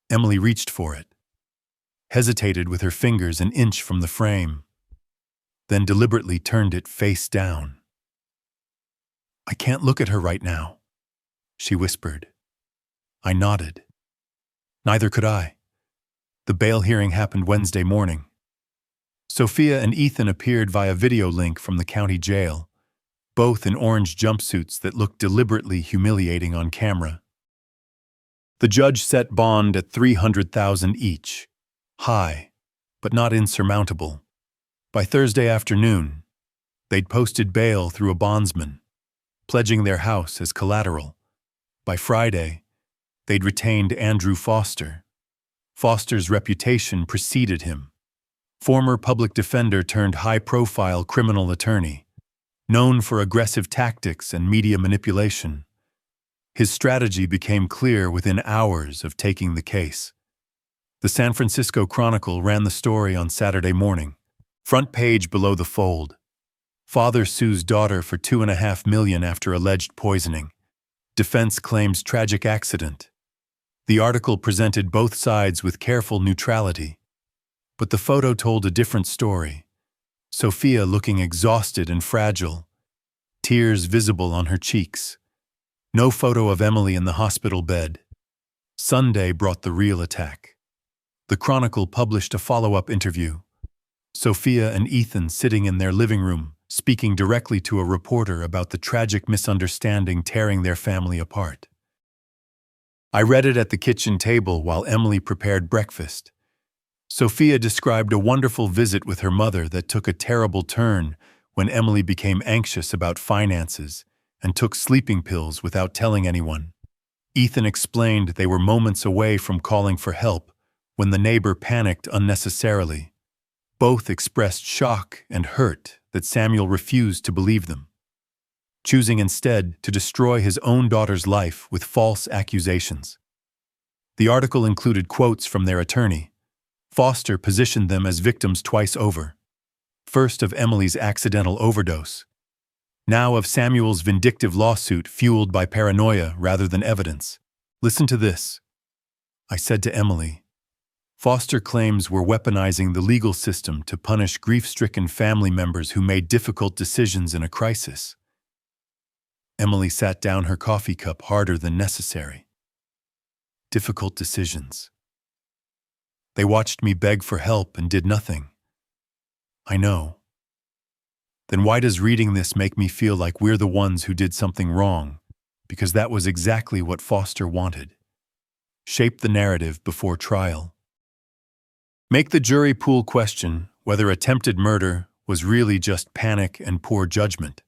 Emily reached for it, hesitated with her fingers an inch from the frame, then deliberately turned it face down. I can't look at her right now, she whispered. I nodded. Neither could I. The bail hearing happened Wednesday morning. Sophia and Ethan appeared via video link from the county jail, both in orange jumpsuits that looked deliberately humiliating on camera. The judge set bond at $300,000 each, high, but not insurmountable. By Thursday afternoon, they'd posted bail through a bondsman, pledging their house as collateral. By Friday, they'd retained Andrew Foster. Foster's reputation preceded him. Former public defender turned high-profile criminal attorney, known for aggressive tactics and media manipulation. His strategy became clear within hours of taking the case. The San Francisco Chronicle ran the story on Saturday morning. Front page below the fold. Father sues daughter for $2.5 million after alleged poisoning. Defense claims tragic accident. The article presented both sides with careful neutrality. But the photo told a different story. Sophia looking exhausted and fragile, tears visible on her cheeks. No photo of Emily in the hospital bed. Sunday brought the real attack. The Chronicle published a follow-up interview. Sophia and Ethan sitting in their living room, speaking directly to a reporter about the tragic misunderstanding tearing their family apart. I read it at the kitchen table while Emily prepared breakfast. Sophia described a wonderful visit with her mother that took a terrible turn when Emily became anxious about finances and took sleeping pills without telling anyone. Ethan explained they were moments away from calling for help when the neighbor panicked unnecessarily. Both expressed shock and hurt that Samuel refused to believe them, choosing instead to destroy his own daughter's life with false accusations. The article included quotes from their attorney. Foster positioned them as victims twice over. First of Emily's accidental overdose, now of Samuel's vindictive lawsuit fueled by paranoia rather than evidence. Listen to this. I said to Emily, Foster claims we're weaponizing the legal system to punish grief-stricken family members who made difficult decisions in a crisis. Emily sat down her coffee cup harder than necessary. Difficult decisions. They watched me beg for help and did nothing. I know. Then why does reading this make me feel like we're the ones who did something wrong? Because that was exactly what Foster wanted. Shape the narrative before trial. Make the jury pool question whether attempted murder was really just panic and poor judgment.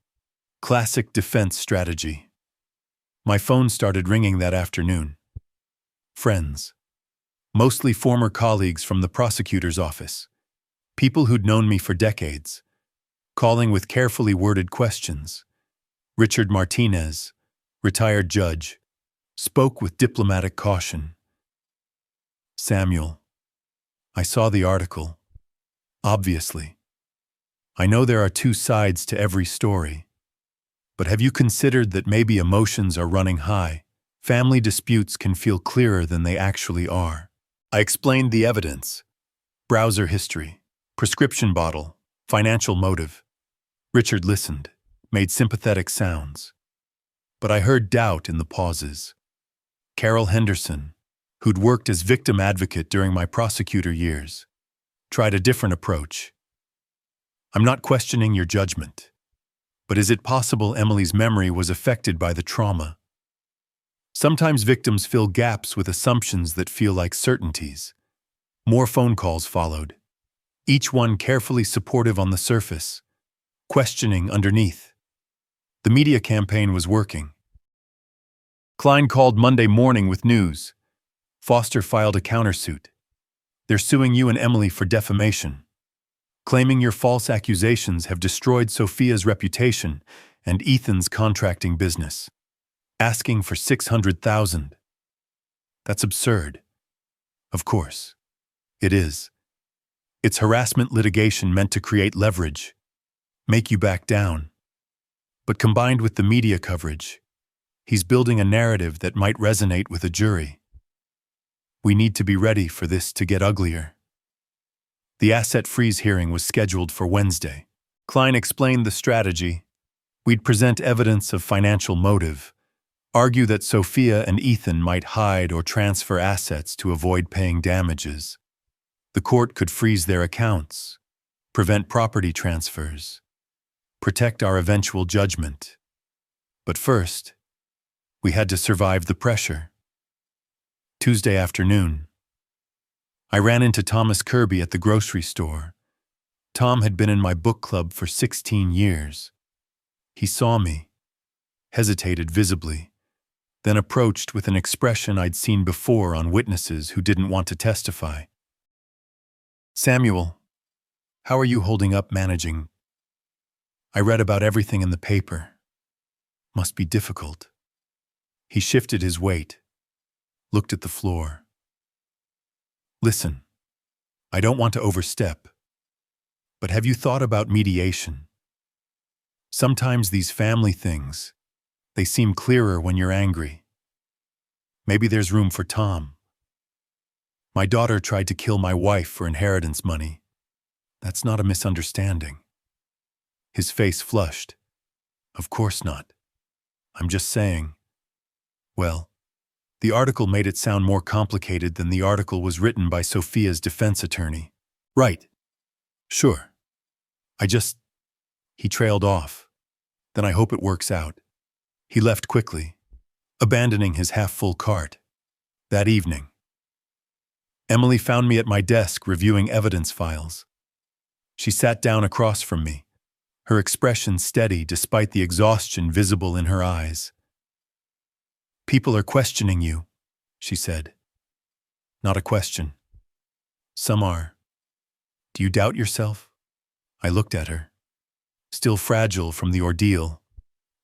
Classic defense strategy. My phone started ringing that afternoon. Friends. Mostly former colleagues from the prosecutor's office. People who'd known me for decades. Calling with carefully worded questions. Richard Martinez, retired judge, spoke with diplomatic caution. Samuel. I saw the article. Obviously. I know there are two sides to every story. But have you considered that maybe emotions are running high? Family disputes can feel clearer than they actually are. I explained the evidence. Browser history, prescription bottle, financial motive. Richard listened, made sympathetic sounds. But I heard doubt in the pauses. Carol Henderson, who'd worked as victim advocate during my prosecutor years, tried a different approach. I'm not questioning your judgment, but is it possible Emily's memory was affected by the trauma? Sometimes victims fill gaps with assumptions that feel like certainties. More phone calls followed, each one carefully supportive on the surface, questioning underneath. The media campaign was working. Klein called Monday morning with news. Foster filed a countersuit. They're suing you and Emily for defamation, claiming your false accusations have destroyed Sophia's reputation and Ethan's contracting business. Asking for $600,000. That's absurd. Of course. It is. It's harassment litigation meant to create leverage, make you back down. But combined with the media coverage, he's building a narrative that might resonate with a jury. We need to be ready for this to get uglier. The asset freeze hearing was scheduled for Wednesday. Klein explained the strategy. We'd present evidence of financial motive, argue that Sophia and Ethan might hide or transfer assets to avoid paying damages. The court could freeze their accounts, prevent property transfers, protect our eventual judgment. But first, we had to survive the pressure. Tuesday afternoon, I ran into Thomas Kirby at the grocery store. Tom had been in my book club for 16 years. He saw me, hesitated visibly, then approached with an expression I'd seen before on witnesses who didn't want to testify. Samuel, how are you holding up managing? I read about everything in the paper. Must be difficult. He shifted his weight, looked at the floor. Listen, I don't want to overstep, but have you thought about mediation? Sometimes these family things, they seem clearer when you're angry. Maybe there's room for Tom. My daughter tried to kill my wife for inheritance money. That's not a misunderstanding. His face flushed. Of course not. I'm just saying. Well, the article made it sound more complicated than the article was written by Sophia's defense attorney. Right. Sure. He trailed off. Then I hope it works out. He left quickly, abandoning his half-full cart. That evening, Emily found me at my desk reviewing evidence files. She sat down across from me, her expression steady despite the exhaustion visible in her eyes. People are questioning you, she said. Not a question. Some are. Do you doubt yourself? I looked at her, still fragile from the ordeal,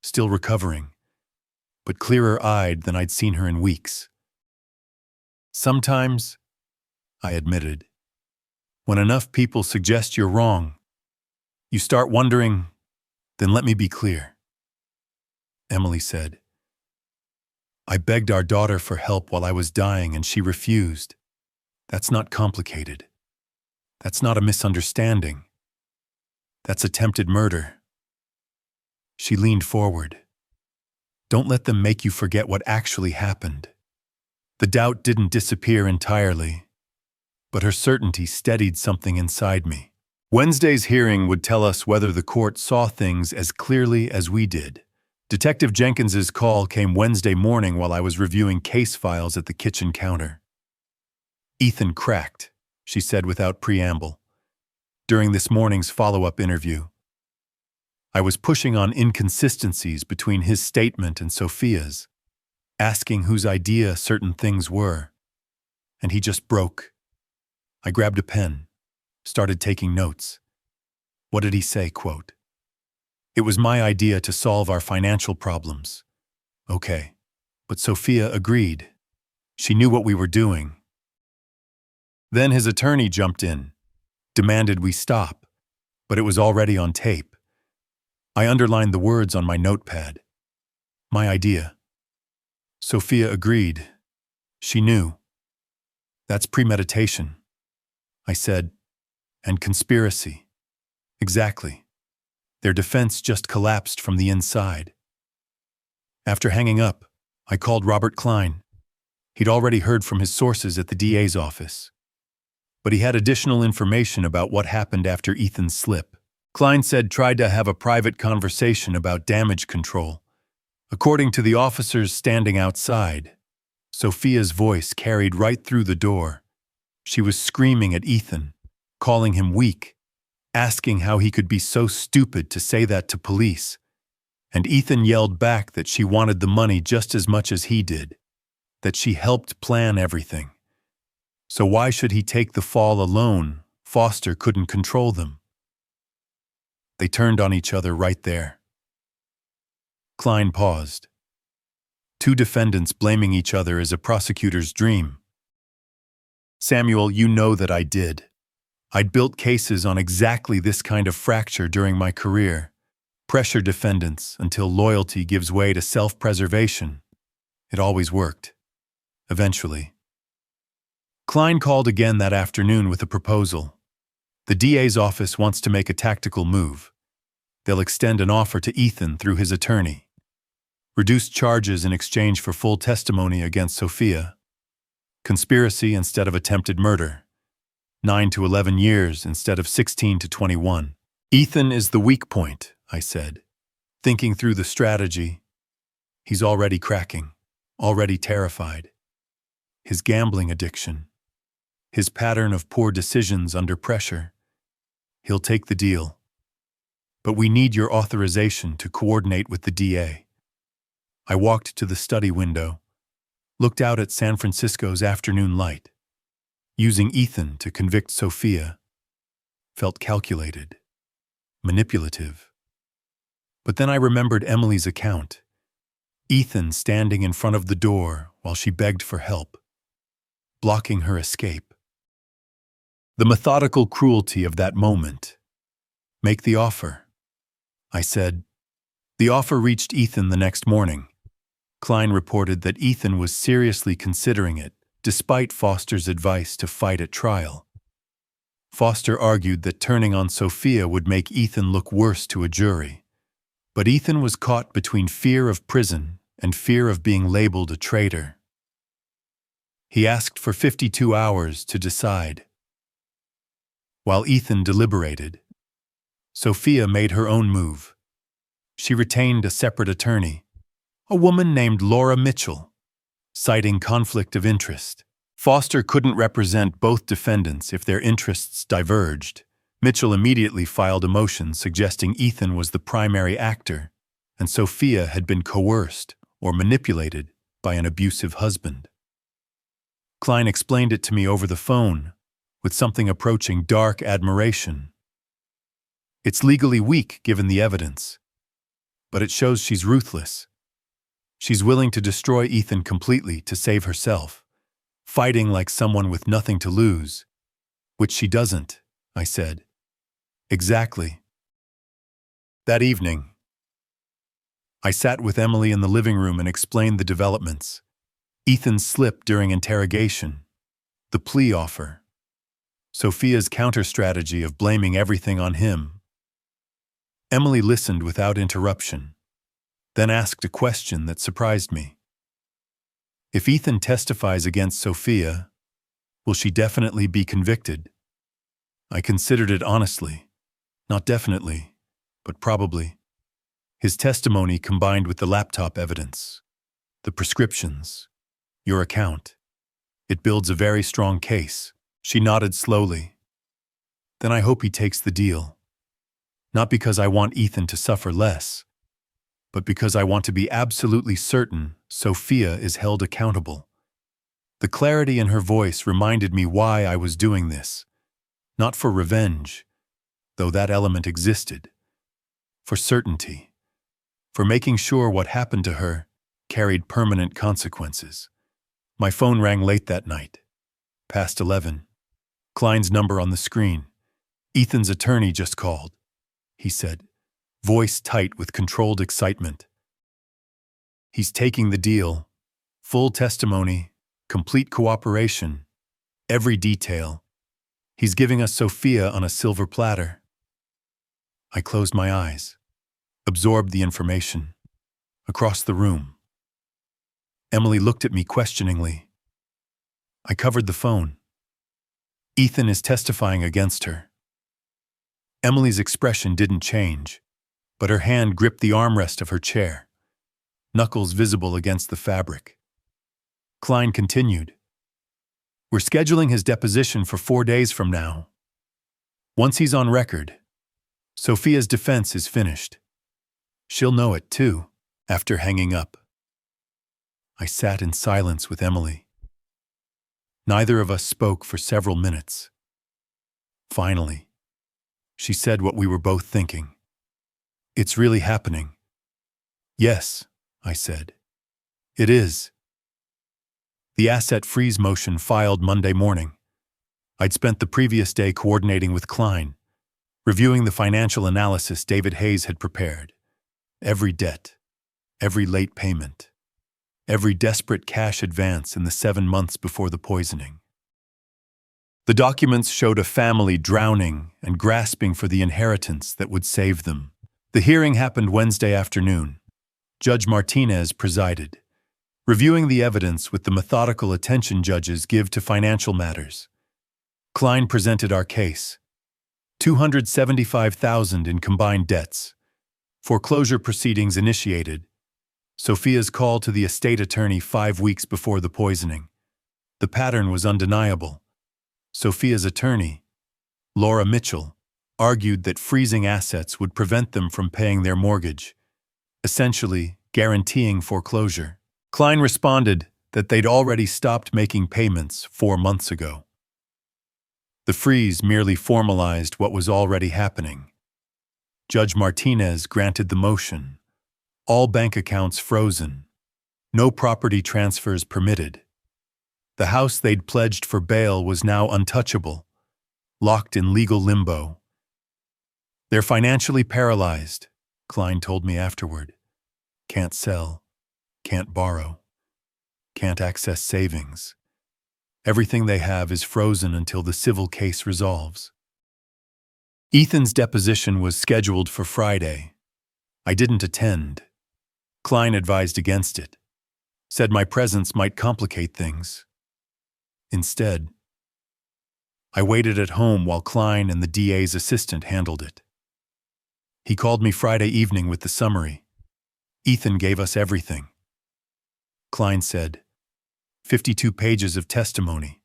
still recovering, but clearer-eyed than I'd seen her in weeks. Sometimes, I admitted, when enough people suggest you're wrong, you start wondering, then let me be clear. Emily said, I begged our daughter for help while I was dying and she refused. That's not complicated. That's not a misunderstanding. That's attempted murder. She leaned forward. Don't let them make you forget what actually happened. The doubt didn't disappear entirely, but her certainty steadied something inside me. Wednesday's hearing would tell us whether the court saw things as clearly as we did. Detective Jenkins's call came Wednesday morning while I was reviewing case files at the kitchen counter. Ethan cracked, she said without preamble, during this morning's follow-up interview. I was pushing on inconsistencies between his statement and Sophia's, asking whose idea certain things were, and he just broke. I grabbed a pen, started taking notes. What did he say, quote? It was my idea to solve our financial problems. Okay, but Sophia agreed. She knew what we were doing. Then his attorney jumped in, demanded we stop, but it was already on tape. I underlined the words on my notepad. My idea. Sophia agreed. She knew. That's premeditation. I said, and conspiracy. Exactly. Their defense just collapsed from the inside. After hanging up, I called Robert Klein. He'd already heard from his sources at the DA's office. But he had additional information about what happened after Ethan's slip. Klein said tried to have a private conversation about damage control. According to the officers standing outside, Sophia's voice carried right through the door. She was screaming at Ethan, calling him weak, asking how he could be so stupid to say that to police. And Ethan yelled back that she wanted the money just as much as he did, that she helped plan everything. So why should he take the fall alone? Foster couldn't control them. They turned on each other right there. Klein paused. Two defendants blaming each other is a prosecutor's dream. Samuel, you know that I did. I'd built cases on exactly this kind of fracture during my career. Pressure defendants until loyalty gives way to self-preservation. It always worked. Eventually. Klein called again that afternoon with a proposal. The DA's office wants to make a tactical move. They'll extend an offer to Ethan through his attorney. Reduced charges in exchange for full testimony against Sophia. Conspiracy instead of attempted murder. 9 to 11 years instead of 16 to 21. Ethan is the weak point, I said, thinking through the strategy. He's already cracking, already terrified. His gambling addiction. His pattern of poor decisions under pressure. He'll take the deal. But we need your authorization to coordinate with the DA. I walked to the study window, looked out at San Francisco's afternoon light. Using Ethan to convict Sophia felt calculated, manipulative. But then I remembered Emily's account. Ethan standing in front of the door while she begged for help, blocking her escape. The methodical cruelty of that moment. Make the offer, I said. The offer reached Ethan the next morning. Klein reported that Ethan was seriously considering it, despite Foster's advice to fight at trial. Foster argued that turning on Sophia would make Ethan look worse to a jury. But Ethan was caught between fear of prison and fear of being labeled a traitor. He asked for 52 hours to decide. While Ethan deliberated, Sophia made her own move. She retained a separate attorney, a woman named Laura Mitchell, citing conflict of interest. Foster couldn't represent both defendants if their interests diverged. Mitchell immediately filed a motion suggesting Ethan was the primary actor, and Sophia had been coerced or manipulated by an abusive husband. Klein explained it to me over the phone, with something approaching dark admiration. It's legally weak given the evidence, but it shows she's ruthless. She's willing to destroy Ethan completely to save herself, fighting like someone with nothing to lose, which she doesn't, I said. Exactly. That evening, I sat with Emily in the living room and explained the developments. Ethan's slip during interrogation, The plea offer. Sophia's counter-strategy of blaming everything on him. Emily listened without interruption, then asked a question that surprised me. If Ethan testifies against Sophia, will she definitely be convicted? I considered it honestly. Not definitely, but probably. His testimony combined with the laptop evidence, the prescriptions, your account. It builds a very strong case. She nodded slowly. Then I hope he takes the deal. Not because I want Ethan to suffer less, but because I want to be absolutely certain Sophia is held accountable. The clarity in her voice reminded me why I was doing this. Not for revenge, though that element existed. For certainty. For making sure what happened to her carried permanent consequences. My phone rang late that night. Past 11. Klein's number on the screen. Ethan's attorney just called, he said, voice tight with controlled excitement. He's taking the deal. Full testimony, complete cooperation, every detail. He's giving us Sophia on a silver platter. I closed my eyes, absorbed the information. Across the room. Emily looked at me questioningly. I covered the phone. Ethan is testifying against her. Emily's expression didn't change, but her hand gripped the armrest of her chair, knuckles visible against the fabric. Klein continued. We're scheduling his deposition for 4 days from now. Once he's on record, Sophia's defense is finished. She'll know it, too, after hanging up. I sat in silence with Emily. Neither of us spoke for several minutes. Finally, she said what we were both thinking. It's really happening. Yes, I said. It is. The asset freeze motion filed Monday morning. I'd spent the previous day coordinating with Klein, reviewing the financial analysis David Hayes had prepared. Every debt, every late payment, every desperate cash advance in the 7 months before the poisoning. The documents showed a family drowning and grasping for the inheritance that would save them. The hearing happened Wednesday afternoon. Judge Martinez presided, reviewing the evidence with the methodical attention judges give to financial matters. Klein presented our case. $275,000 in combined debts. Foreclosure proceedings initiated. Sophia's call to the estate attorney 5 weeks before the poisoning. The pattern was undeniable. Sophia's attorney, Laura Mitchell, argued that freezing assets would prevent them from paying their mortgage, essentially guaranteeing foreclosure. Klein responded that they'd already stopped making payments 4 months ago. The freeze merely formalized what was already happening. Judge Martinez granted the motion. All bank accounts frozen. No property transfers permitted. The house they'd pledged for bail was now untouchable, locked in legal limbo. They're financially paralyzed, Klein told me afterward. Can't sell, can't borrow, can't access savings. Everything they have is frozen until the civil case resolves. Ethan's deposition was scheduled for Friday. I didn't attend. Klein advised against it, said my presence might complicate things. Instead, I waited at home while Klein and the DA's assistant handled it. He called me Friday evening with the summary. Ethan gave us everything. Klein said, 52 pages of testimony.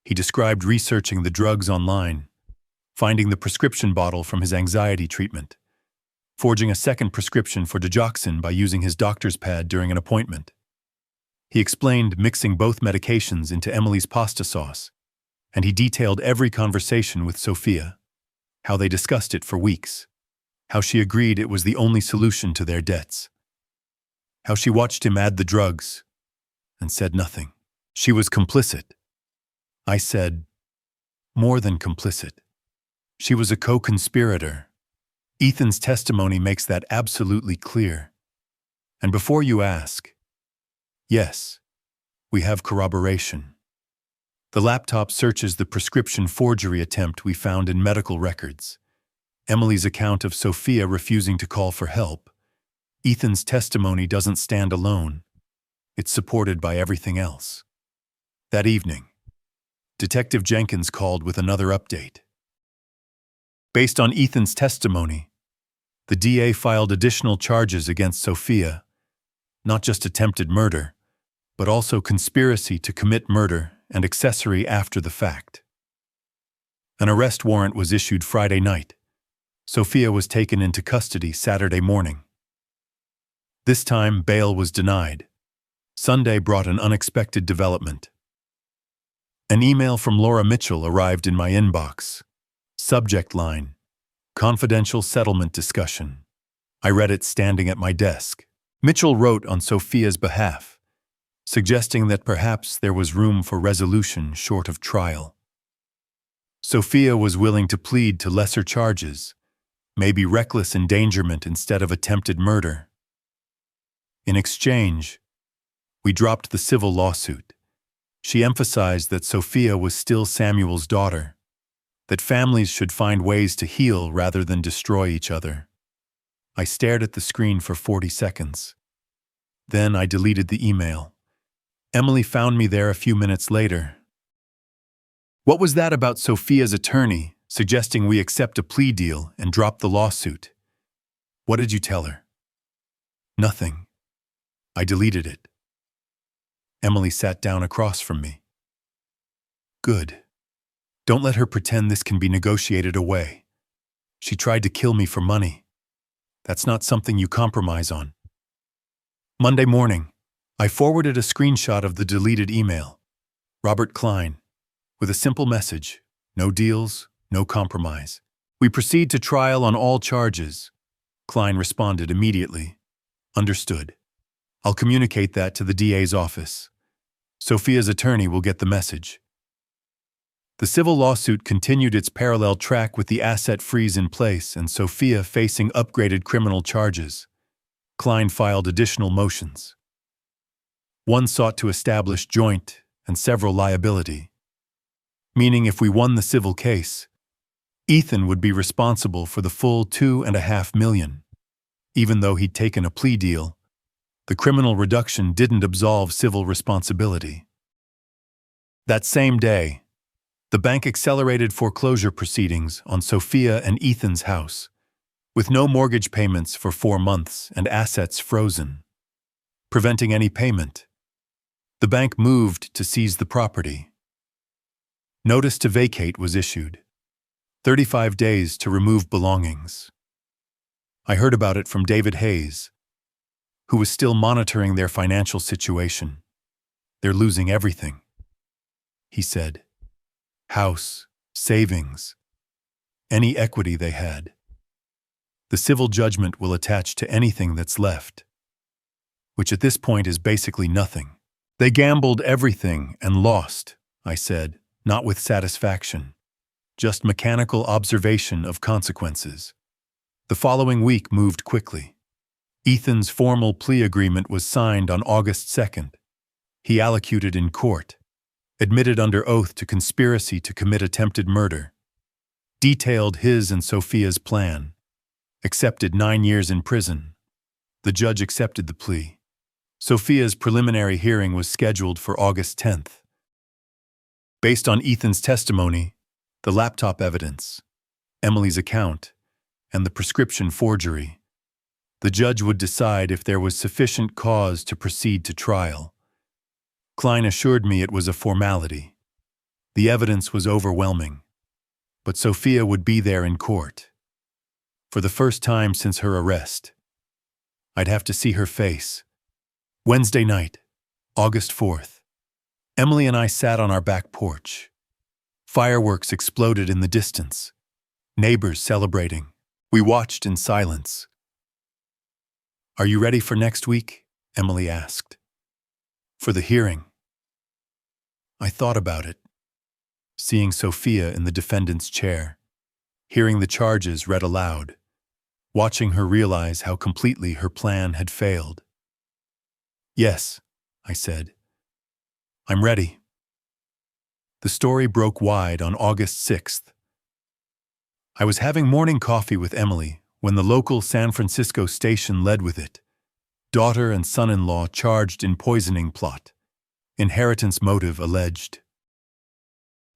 He described researching the drugs online, finding the prescription bottle from his anxiety treatment, forging a second prescription for digoxin by using his doctor's pad during an appointment. He explained mixing both medications into Emily's pasta sauce, and he detailed every conversation with Sophia, how they discussed it for weeks, how she agreed it was the only solution to their debts, how she watched him add the drugs and said nothing. She was complicit. I said, more than complicit. She was a co-conspirator. Ethan's testimony makes that absolutely clear. And before you ask, yes, we have corroboration. The laptop searches the prescription forgery attempt we found in medical records, Emily's account of Sophia refusing to call for help. Ethan's testimony doesn't stand alone. It's supported by everything else. That evening, Detective Jenkins called with another update. Based on Ethan's testimony, the DA filed additional charges against Sophia, not just attempted murder, but also conspiracy to commit murder and accessory after the fact. An arrest warrant was issued Friday night. Sophia was taken into custody Saturday morning. This time, bail was denied. Sunday brought an unexpected development. An email from Laura Mitchell arrived in my inbox. Subject line: confidential settlement discussion. I read it standing at my desk. Mitchell wrote on Sophia's behalf, suggesting that perhaps there was room for resolution short of trial. Sophia was willing to plead to lesser charges, maybe reckless endangerment instead of attempted murder. In exchange, we dropped the civil lawsuit. She emphasized that Sophia was still Samuel's daughter, that families should find ways to heal rather than destroy each other. I stared at the screen for 40 seconds. Then I deleted the email. Emily found me there a few minutes later. What was that about Sophia's attorney suggesting we accept a plea deal and drop the lawsuit? What did you tell her? Nothing. I deleted it. Emily sat down across from me. Good. Don't let her pretend this can be negotiated away. She tried to kill me for money. That's not something you compromise on. Monday morning, I forwarded a screenshot of the deleted email. Robert Klein, with a simple message: no deals, no compromise. We proceed to trial on all charges. Klein responded immediately. Understood. I'll communicate that to the DA's office. Sophia's attorney will get the message. The civil lawsuit continued its parallel track with the asset freeze in place and Sophia facing upgraded criminal charges. Klein filed additional motions. One sought to establish joint and several liability, meaning if we won the civil case, Ethan would be responsible for the full $2.5 million. Even though he'd taken a plea deal, the criminal reduction didn't absolve civil responsibility. That same day, the bank accelerated foreclosure proceedings on Sophia and Ethan's house, with no mortgage payments for 4 months and assets frozen. Preventing any payment, the bank moved to seize the property. Notice to vacate was issued. 35 days to remove belongings. I heard about it from David Hayes, who was still monitoring their financial situation. They're losing everything, he said. House, savings, any equity they had. The civil judgment will attach to anything that's left, which at this point is basically nothing. They gambled everything and lost, I said, not with satisfaction, just mechanical observation of consequences. The following week moved quickly. Ethan's formal plea agreement was signed on August 2nd. He allocuted in court, admitted under oath to conspiracy to commit attempted murder, detailed his and Sophia's plan, accepted 9 years in prison. The judge accepted the plea. Sophia's preliminary hearing was scheduled for August 10th. Based on Ethan's testimony, the laptop evidence, Emily's account, and the prescription forgery, the judge would decide if there was sufficient cause to proceed to trial. Klein assured me it was a formality. The evidence was overwhelming, but Sophia would be there in court. For the first time since her arrest, I'd have to see her face. Wednesday night, August 4th. Emily and I sat on our back porch. Fireworks exploded in the distance. Neighbors celebrating. We watched in silence. Are you ready for next week? Emily asked. For the hearing. I thought about it, seeing Sophia in the defendant's chair, hearing the charges read aloud, watching her realize how completely her plan had failed. Yes, I said. I'm ready. The story broke wide on August 6th. I was having morning coffee with Emily when the local San Francisco station led with it. Daughter and son-in-law charged in poisoning plot. Inheritance motive alleged.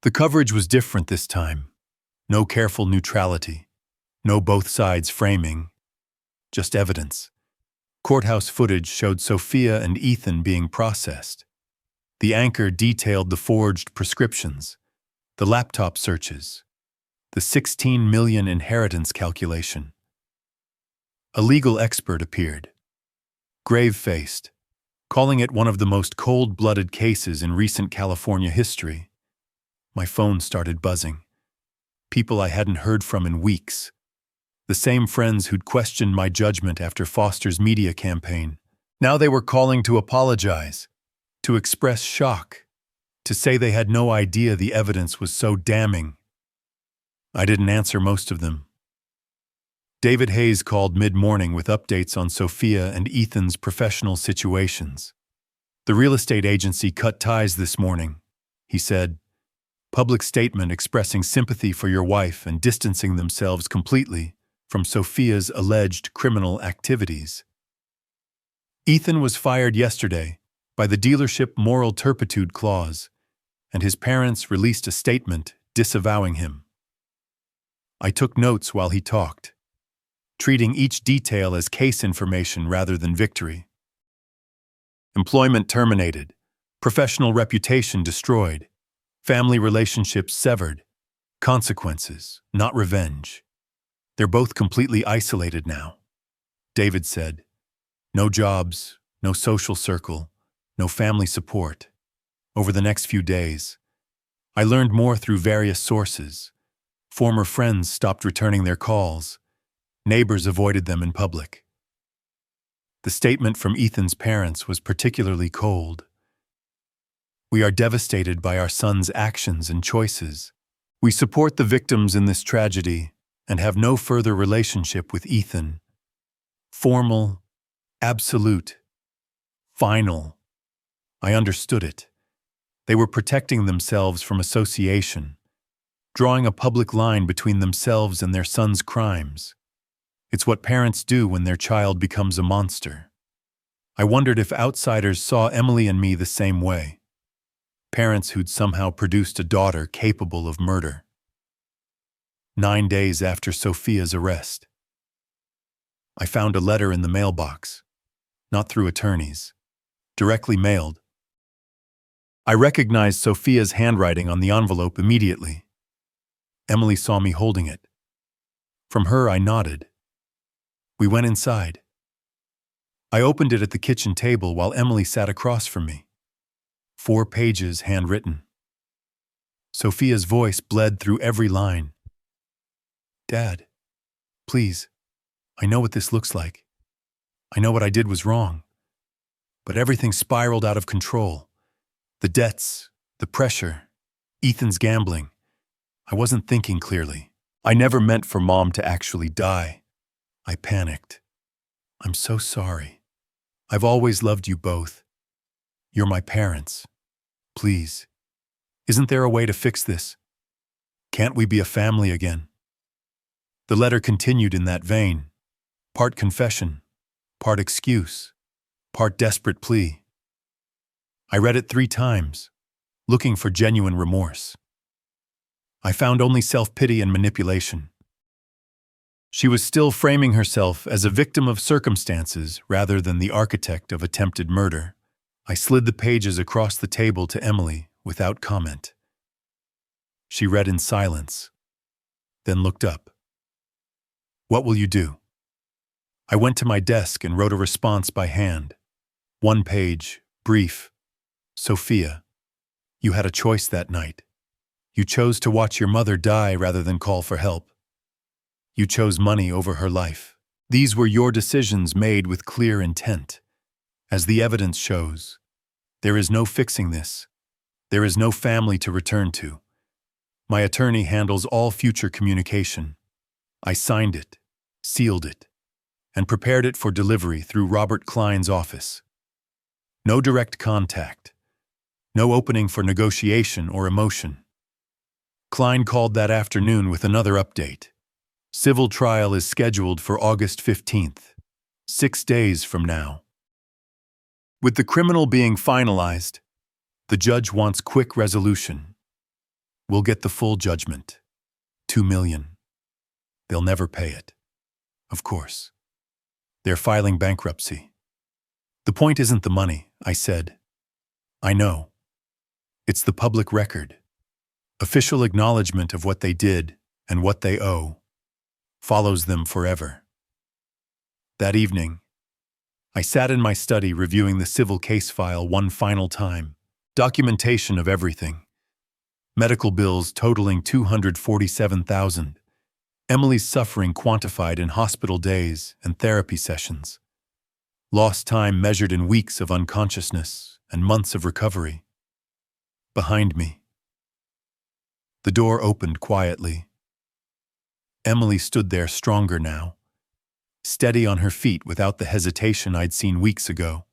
The coverage was different this time. No careful neutrality. No both sides framing. Just evidence. Courthouse footage showed Sophia and Ethan being processed. The anchor detailed the forged prescriptions, the laptop searches, the 16 million inheritance calculation. A legal expert appeared, grave-faced, calling it one of the most cold-blooded cases in recent California history. My phone started buzzing. People I hadn't heard from in weeks. The same friends who'd questioned my judgment after Foster's media campaign. Now they were calling to apologize, to express shock, to say they had no idea the evidence was so damning. I didn't answer most of them. David Hayes called mid-morning with updates on Sophia and Ethan's professional situations. The real estate agency cut ties this morning, he said. Public statement expressing sympathy for your wife and distancing themselves completely from Sophia's alleged criminal activities. Ethan was fired yesterday by the dealership moral turpitude clause, and his parents released a statement disavowing him. I took notes while he talked, treating each detail as case information rather than victory. Employment terminated, professional reputation destroyed, family relationships severed, consequences, not revenge. They're both completely isolated now. David said, no jobs, no social circle, no family support. Over the next few days, I learned more through various sources. Former friends stopped returning their calls. Neighbors avoided them in public. The statement from Ethan's parents was particularly cold. We are devastated by our son's actions and choices. We support the victims in this tragedy and have no further relationship with Ethan. Formal, absolute, final. I understood it. They were protecting themselves from association, drawing a public line between themselves and their son's crimes. It's what parents do when their child becomes a monster. I wondered if outsiders saw Emily and me the same way. Parents who'd somehow produced a daughter capable of murder. 9 days after Sophia's arrest, I found a letter in the mailbox, not through attorneys, directly mailed. I recognized Sophia's handwriting on the envelope immediately. Emily saw me holding it. From her, I nodded. We went inside. I opened it at the kitchen table while Emily sat across from me. 4 pages handwritten. Sophia's voice bled through every line. Dad, please, I know what this looks like. I know what I did was wrong. But everything spiraled out of control. The debts, the pressure, Ethan's gambling. I wasn't thinking clearly. I never meant for Mom to actually die. I panicked. I'm so sorry. I've always loved you both. You're my parents. Please. Isn't there a way to fix this? Can't we be a family again? The letter continued in that vein. Part confession, part excuse, part desperate plea. I read it 3 times, looking for genuine remorse. I found only self-pity and manipulation. She was still framing herself as a victim of circumstances rather than the architect of attempted murder. I slid the pages across the table to Emily without comment. She read in silence, then looked up. What will you do? I went to my desk and wrote a response by hand. 1 page, brief. Sophia, you had a choice that night. You chose to watch your mother die rather than call for help. You chose money over her life. These were your decisions made with clear intent. As the evidence shows, there is no fixing this. There is no family to return to. My attorney handles all future communication. I signed it, sealed it, and prepared it for delivery through Robert Klein's office. No direct contact. No opening for negotiation or emotion. Klein called that afternoon with another update. Civil trial is scheduled for August 15th, 6 days from now. With the criminal being finalized, the judge wants quick resolution. We'll get the full judgment. $2 million. They'll never pay it. Of course. They're filing bankruptcy. The point isn't the money, I said. I know. It's the public record. Official acknowledgement of what they did and what they owe follows them forever. That evening, I sat in my study reviewing the civil case file one final time. Documentation of everything. Medical bills totaling $247,000. Emily's suffering quantified in hospital days and therapy sessions. Lost time measured in weeks of unconsciousness and months of recovery. Behind me, the door opened quietly. Emily stood there stronger now, steady on her feet without the hesitation I'd seen weeks ago.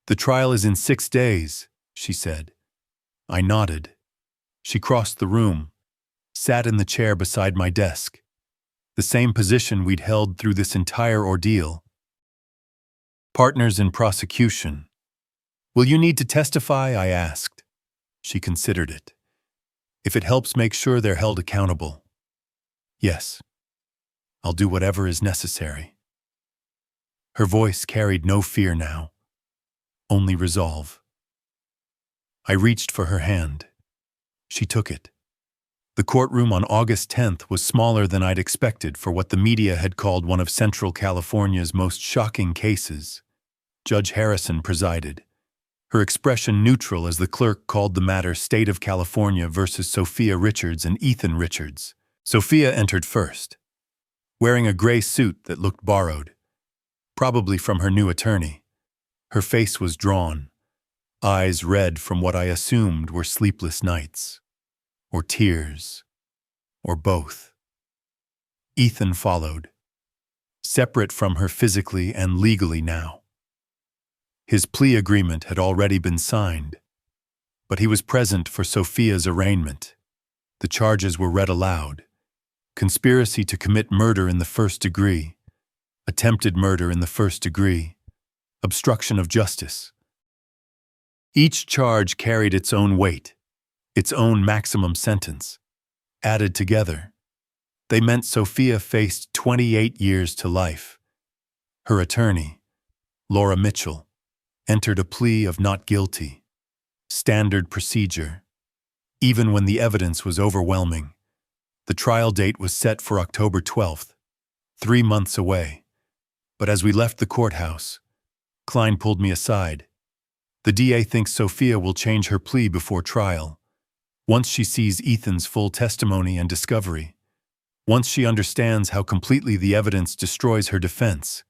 "The trial is in 6 days," she said. I nodded. She crossed the room, sat in the chair beside my desk, the same position we'd held through this entire ordeal. "Partners in prosecution. Will you need to testify?" I asked. She considered it. "If it helps make sure they're held accountable." "Yes. I'll do whatever is necessary." Her voice carried no fear now, only resolve. I reached for her hand. She took it. The courtroom on August 10th was smaller than I'd expected for what the media had called one of Central California's most shocking cases. Judge Harrison presided, her expression neutral as the clerk called the matter State of California versus Sophia Richards and Ethan Richards. Sophia entered first, wearing a gray suit that looked borrowed, probably from her new attorney. Her face was drawn, eyes red from what I assumed were sleepless nights, or tears, or both. Ethan followed, separate from her physically and legally now. His plea agreement had already been signed, but he was present for Sophia's arraignment. The charges were read aloud: conspiracy to commit murder in the first degree, attempted murder in the first degree, obstruction of justice. Each charge carried its own weight, its own maximum sentence. Added together, they meant Sophia faced 28 years to life. Her attorney, Laura Mitchell, entered a plea of not guilty. Standard procedure. Even when the evidence was overwhelming, the trial date was set for October 12th, 3 months away. But as we left the courthouse, Klein pulled me aside. "The DA thinks Sophia will change her plea before trial. Once she sees Ethan's full testimony and discovery, once she understands how completely the evidence destroys her defense,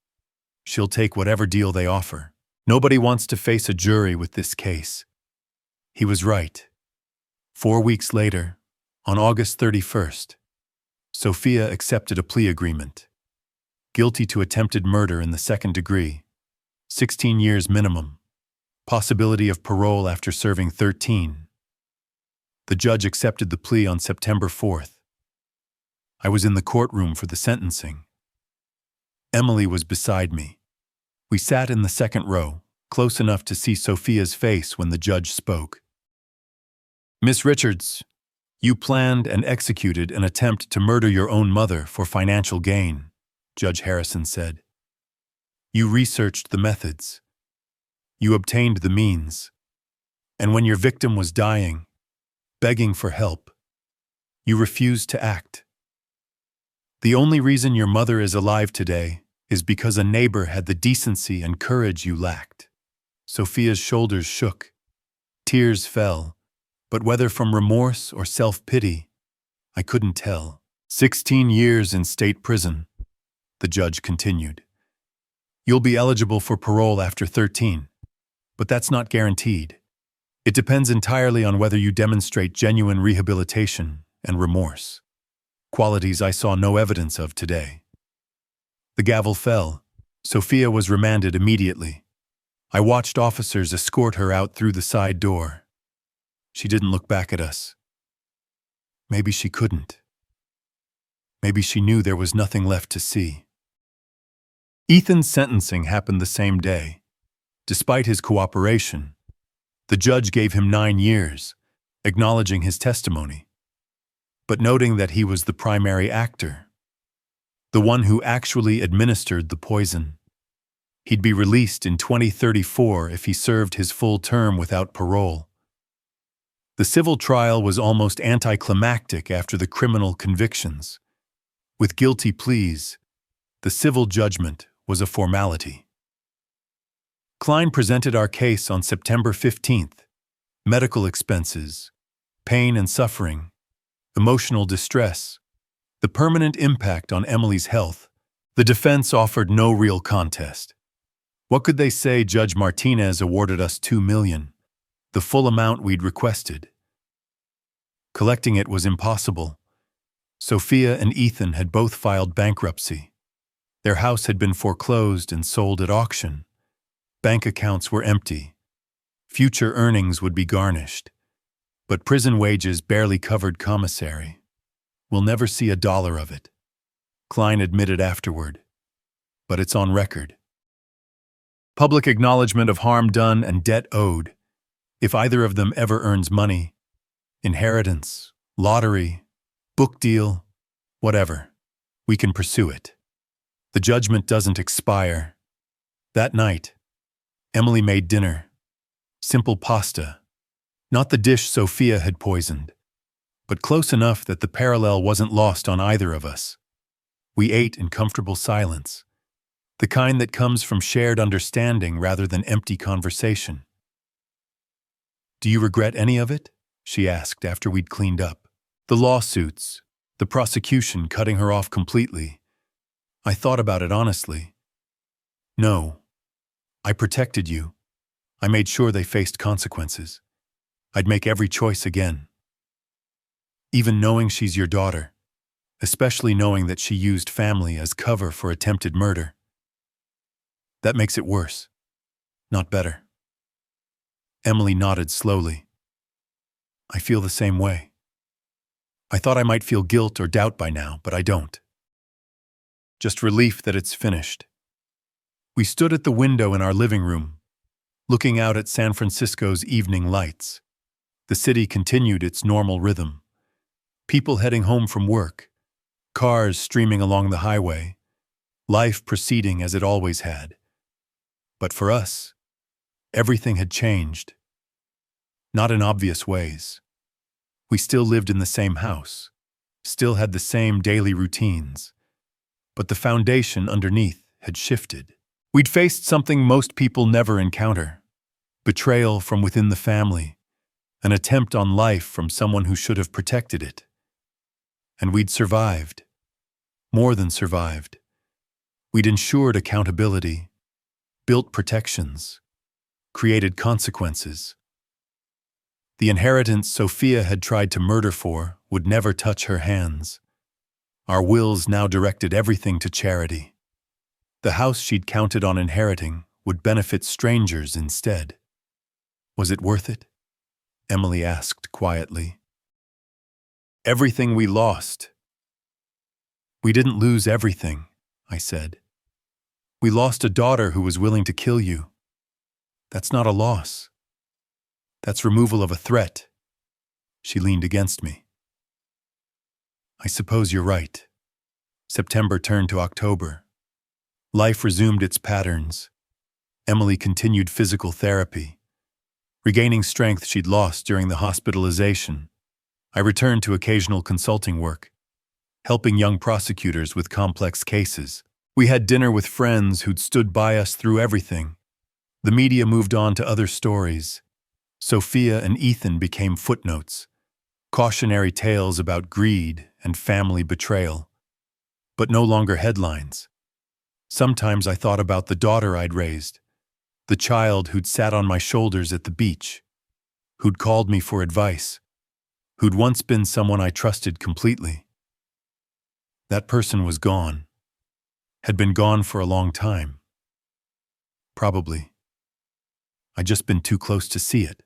she'll take whatever deal they offer. Nobody wants to face a jury with this case." He was right. 4 weeks later, on August 31st, Sophia accepted a plea agreement. Guilty to attempted murder in the second degree, 16 years minimum, possibility of parole after serving 13. The judge accepted the plea on September 4th. I was in the courtroom for the sentencing. Emily was beside me. We sat in the second row, close enough to see Sophia's face when the judge spoke. "Miss Richards, you planned and executed an attempt to murder your own mother for financial gain," Judge Harrison said. "You researched the methods. You obtained the means. And when your victim was dying, begging for help, you refused to act. The only reason your mother is alive today is because a neighbor had the decency and courage you lacked." Sophia's shoulders shook. Tears fell, but whether from remorse or self-pity, I couldn't tell. 16 years in state prison, the judge continued. "You'll be eligible for parole after 13, but that's not guaranteed. It depends entirely on whether you demonstrate genuine rehabilitation and remorse, qualities I saw no evidence of today." The gavel fell. Sophia was remanded immediately. I watched officers escort her out through the side door. She didn't look back at us. Maybe she couldn't. Maybe she knew there was nothing left to see. Ethan's sentencing happened the same day. Despite his cooperation, the judge gave him 9 years, acknowledging his testimony, but noting that he was the primary actor, the one who actually administered the poison. He'd be released in 2034 if he served his full term without parole. The civil trial was almost anticlimactic after the criminal convictions. With guilty pleas, the civil judgment was a formality. Klein presented our case on September 15th. Medical expenses, pain and suffering, emotional distress, the permanent impact on Emily's health. The defense offered no real contest. What could they say? Judge Martinez awarded us $2 million, the full amount we'd requested. Collecting it was impossible. Sophia and Ethan had both filed bankruptcy. Their house had been foreclosed and sold at auction. Bank accounts were empty. Future earnings would be garnished. But prison wages barely covered commissary. We'll never see $1 of it, Klein admitted afterward. But it's on record. Public acknowledgement of harm done and debt owed. If either of them ever earns money, inheritance, lottery, book deal, whatever, we can pursue it. The judgment doesn't expire. That night, Emily made dinner. Simple pasta. Not the dish Sophia had poisoned, but close enough that the parallel wasn't lost on either of us. We ate in comfortable silence, the kind that comes from shared understanding rather than empty conversation. "Do you regret any of it?" she asked after we'd cleaned up. The lawsuits, the prosecution cutting her off completely. I thought about it honestly. No. I protected you. I made sure they faced consequences. I'd make every choice again. Even knowing she's your daughter, especially knowing that she used family as cover for attempted murder. That makes it worse, not better. Emily nodded slowly. I feel the same way. I thought I might feel guilt or doubt by now, but I don't. Just relief that it's finished. We stood at the window in our living room, looking out at San Francisco's evening lights. The city continued its normal rhythm. People heading home from work, cars streaming along the highway, life proceeding as it always had. But for us, everything had changed. Not in obvious ways. We still lived in the same house, still had the same daily routines, but the foundation underneath had shifted. We'd faced something most people never encounter: betrayal from within the family, an attempt on life from someone who should have protected it. And we'd survived. More than survived. We'd ensured accountability, built protections, created consequences. The inheritance Sophia had tried to murder for would never touch her hands. Our wills now directed everything to charity. The house she'd counted on inheriting would benefit strangers instead. Was it worth it? Emily asked quietly. Everything we lost. We didn't lose everything, I said. We lost a daughter who was willing to kill you. That's not a loss. That's removal of a threat. She leaned against me. I suppose you're right. September turned to October. Life resumed its patterns. Emily continued physical therapy, regaining strength she'd lost during the hospitalization. I returned to occasional consulting work, helping young prosecutors with complex cases. We had dinner with friends who'd stood by us through everything. The media moved on to other stories. Sophia and Ethan became footnotes, cautionary tales about greed and family betrayal, but no longer headlines. Sometimes I thought about the daughter I'd raised, the child who'd sat on my shoulders at the beach, who'd called me for advice, who'd once been someone I trusted completely. That person was gone, had been gone for a long time. Probably. I'd just been too close to see it.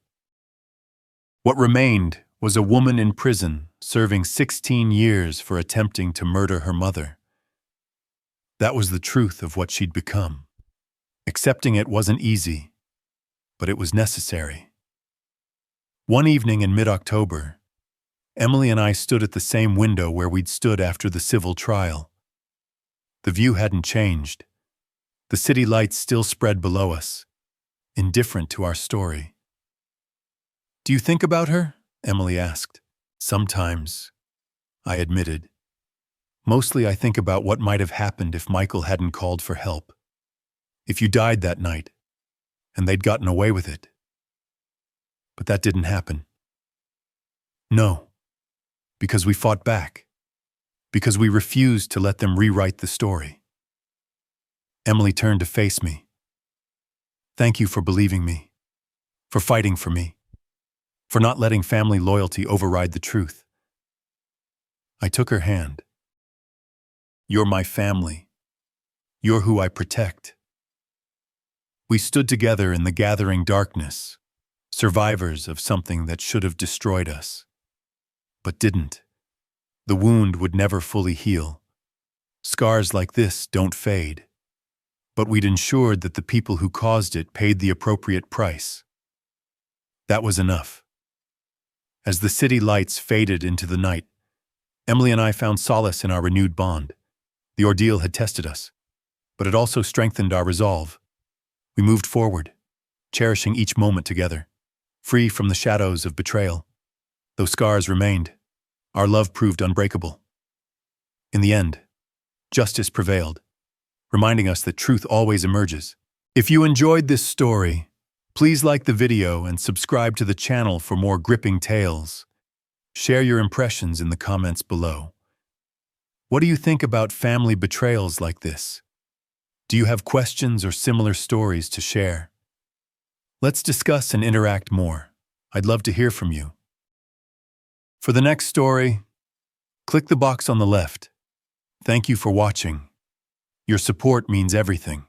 What remained was a woman in prison serving 16 years for attempting to murder her mother. That was the truth of what she'd become. Accepting it wasn't easy, but it was necessary. One evening in mid-October, Emily and I stood at the same window where we'd stood after the civil trial. The view hadn't changed. The city lights still spread below us, indifferent to our story. "Do you think about her?" Emily asked. "Sometimes," I admitted. "Mostly I think about what might have happened if Michael hadn't called for help. If you died that night, and they'd gotten away with it. But that didn't happen." "No, because we fought back. Because we refused to let them rewrite the story." Emily turned to face me. "Thank you for believing me, for fighting for me, for not letting family loyalty override the truth." I took her hand. "You're my family. You're who I protect." We stood together in the gathering darkness, survivors of something that should have destroyed us, but didn't. The wound would never fully heal. Scars like this don't fade. But we'd ensured that the people who caused it paid the appropriate price. That was enough. As the city lights faded into the night, Emily and I found solace in our renewed bond. The ordeal had tested us, but it also strengthened our resolve. We moved forward, cherishing each moment together, free from the shadows of betrayal. Though scars remained, our love proved unbreakable. In the end, justice prevailed, reminding us that truth always emerges. If you enjoyed this story, please like the video and subscribe to the channel for more gripping tales. Share your impressions in the comments below. What do you think about family betrayals like this? Do you have questions or similar stories to share? Let's discuss and interact more. I'd love to hear from you. For the next story, click the box on the left. Thank you for watching. Your support means everything.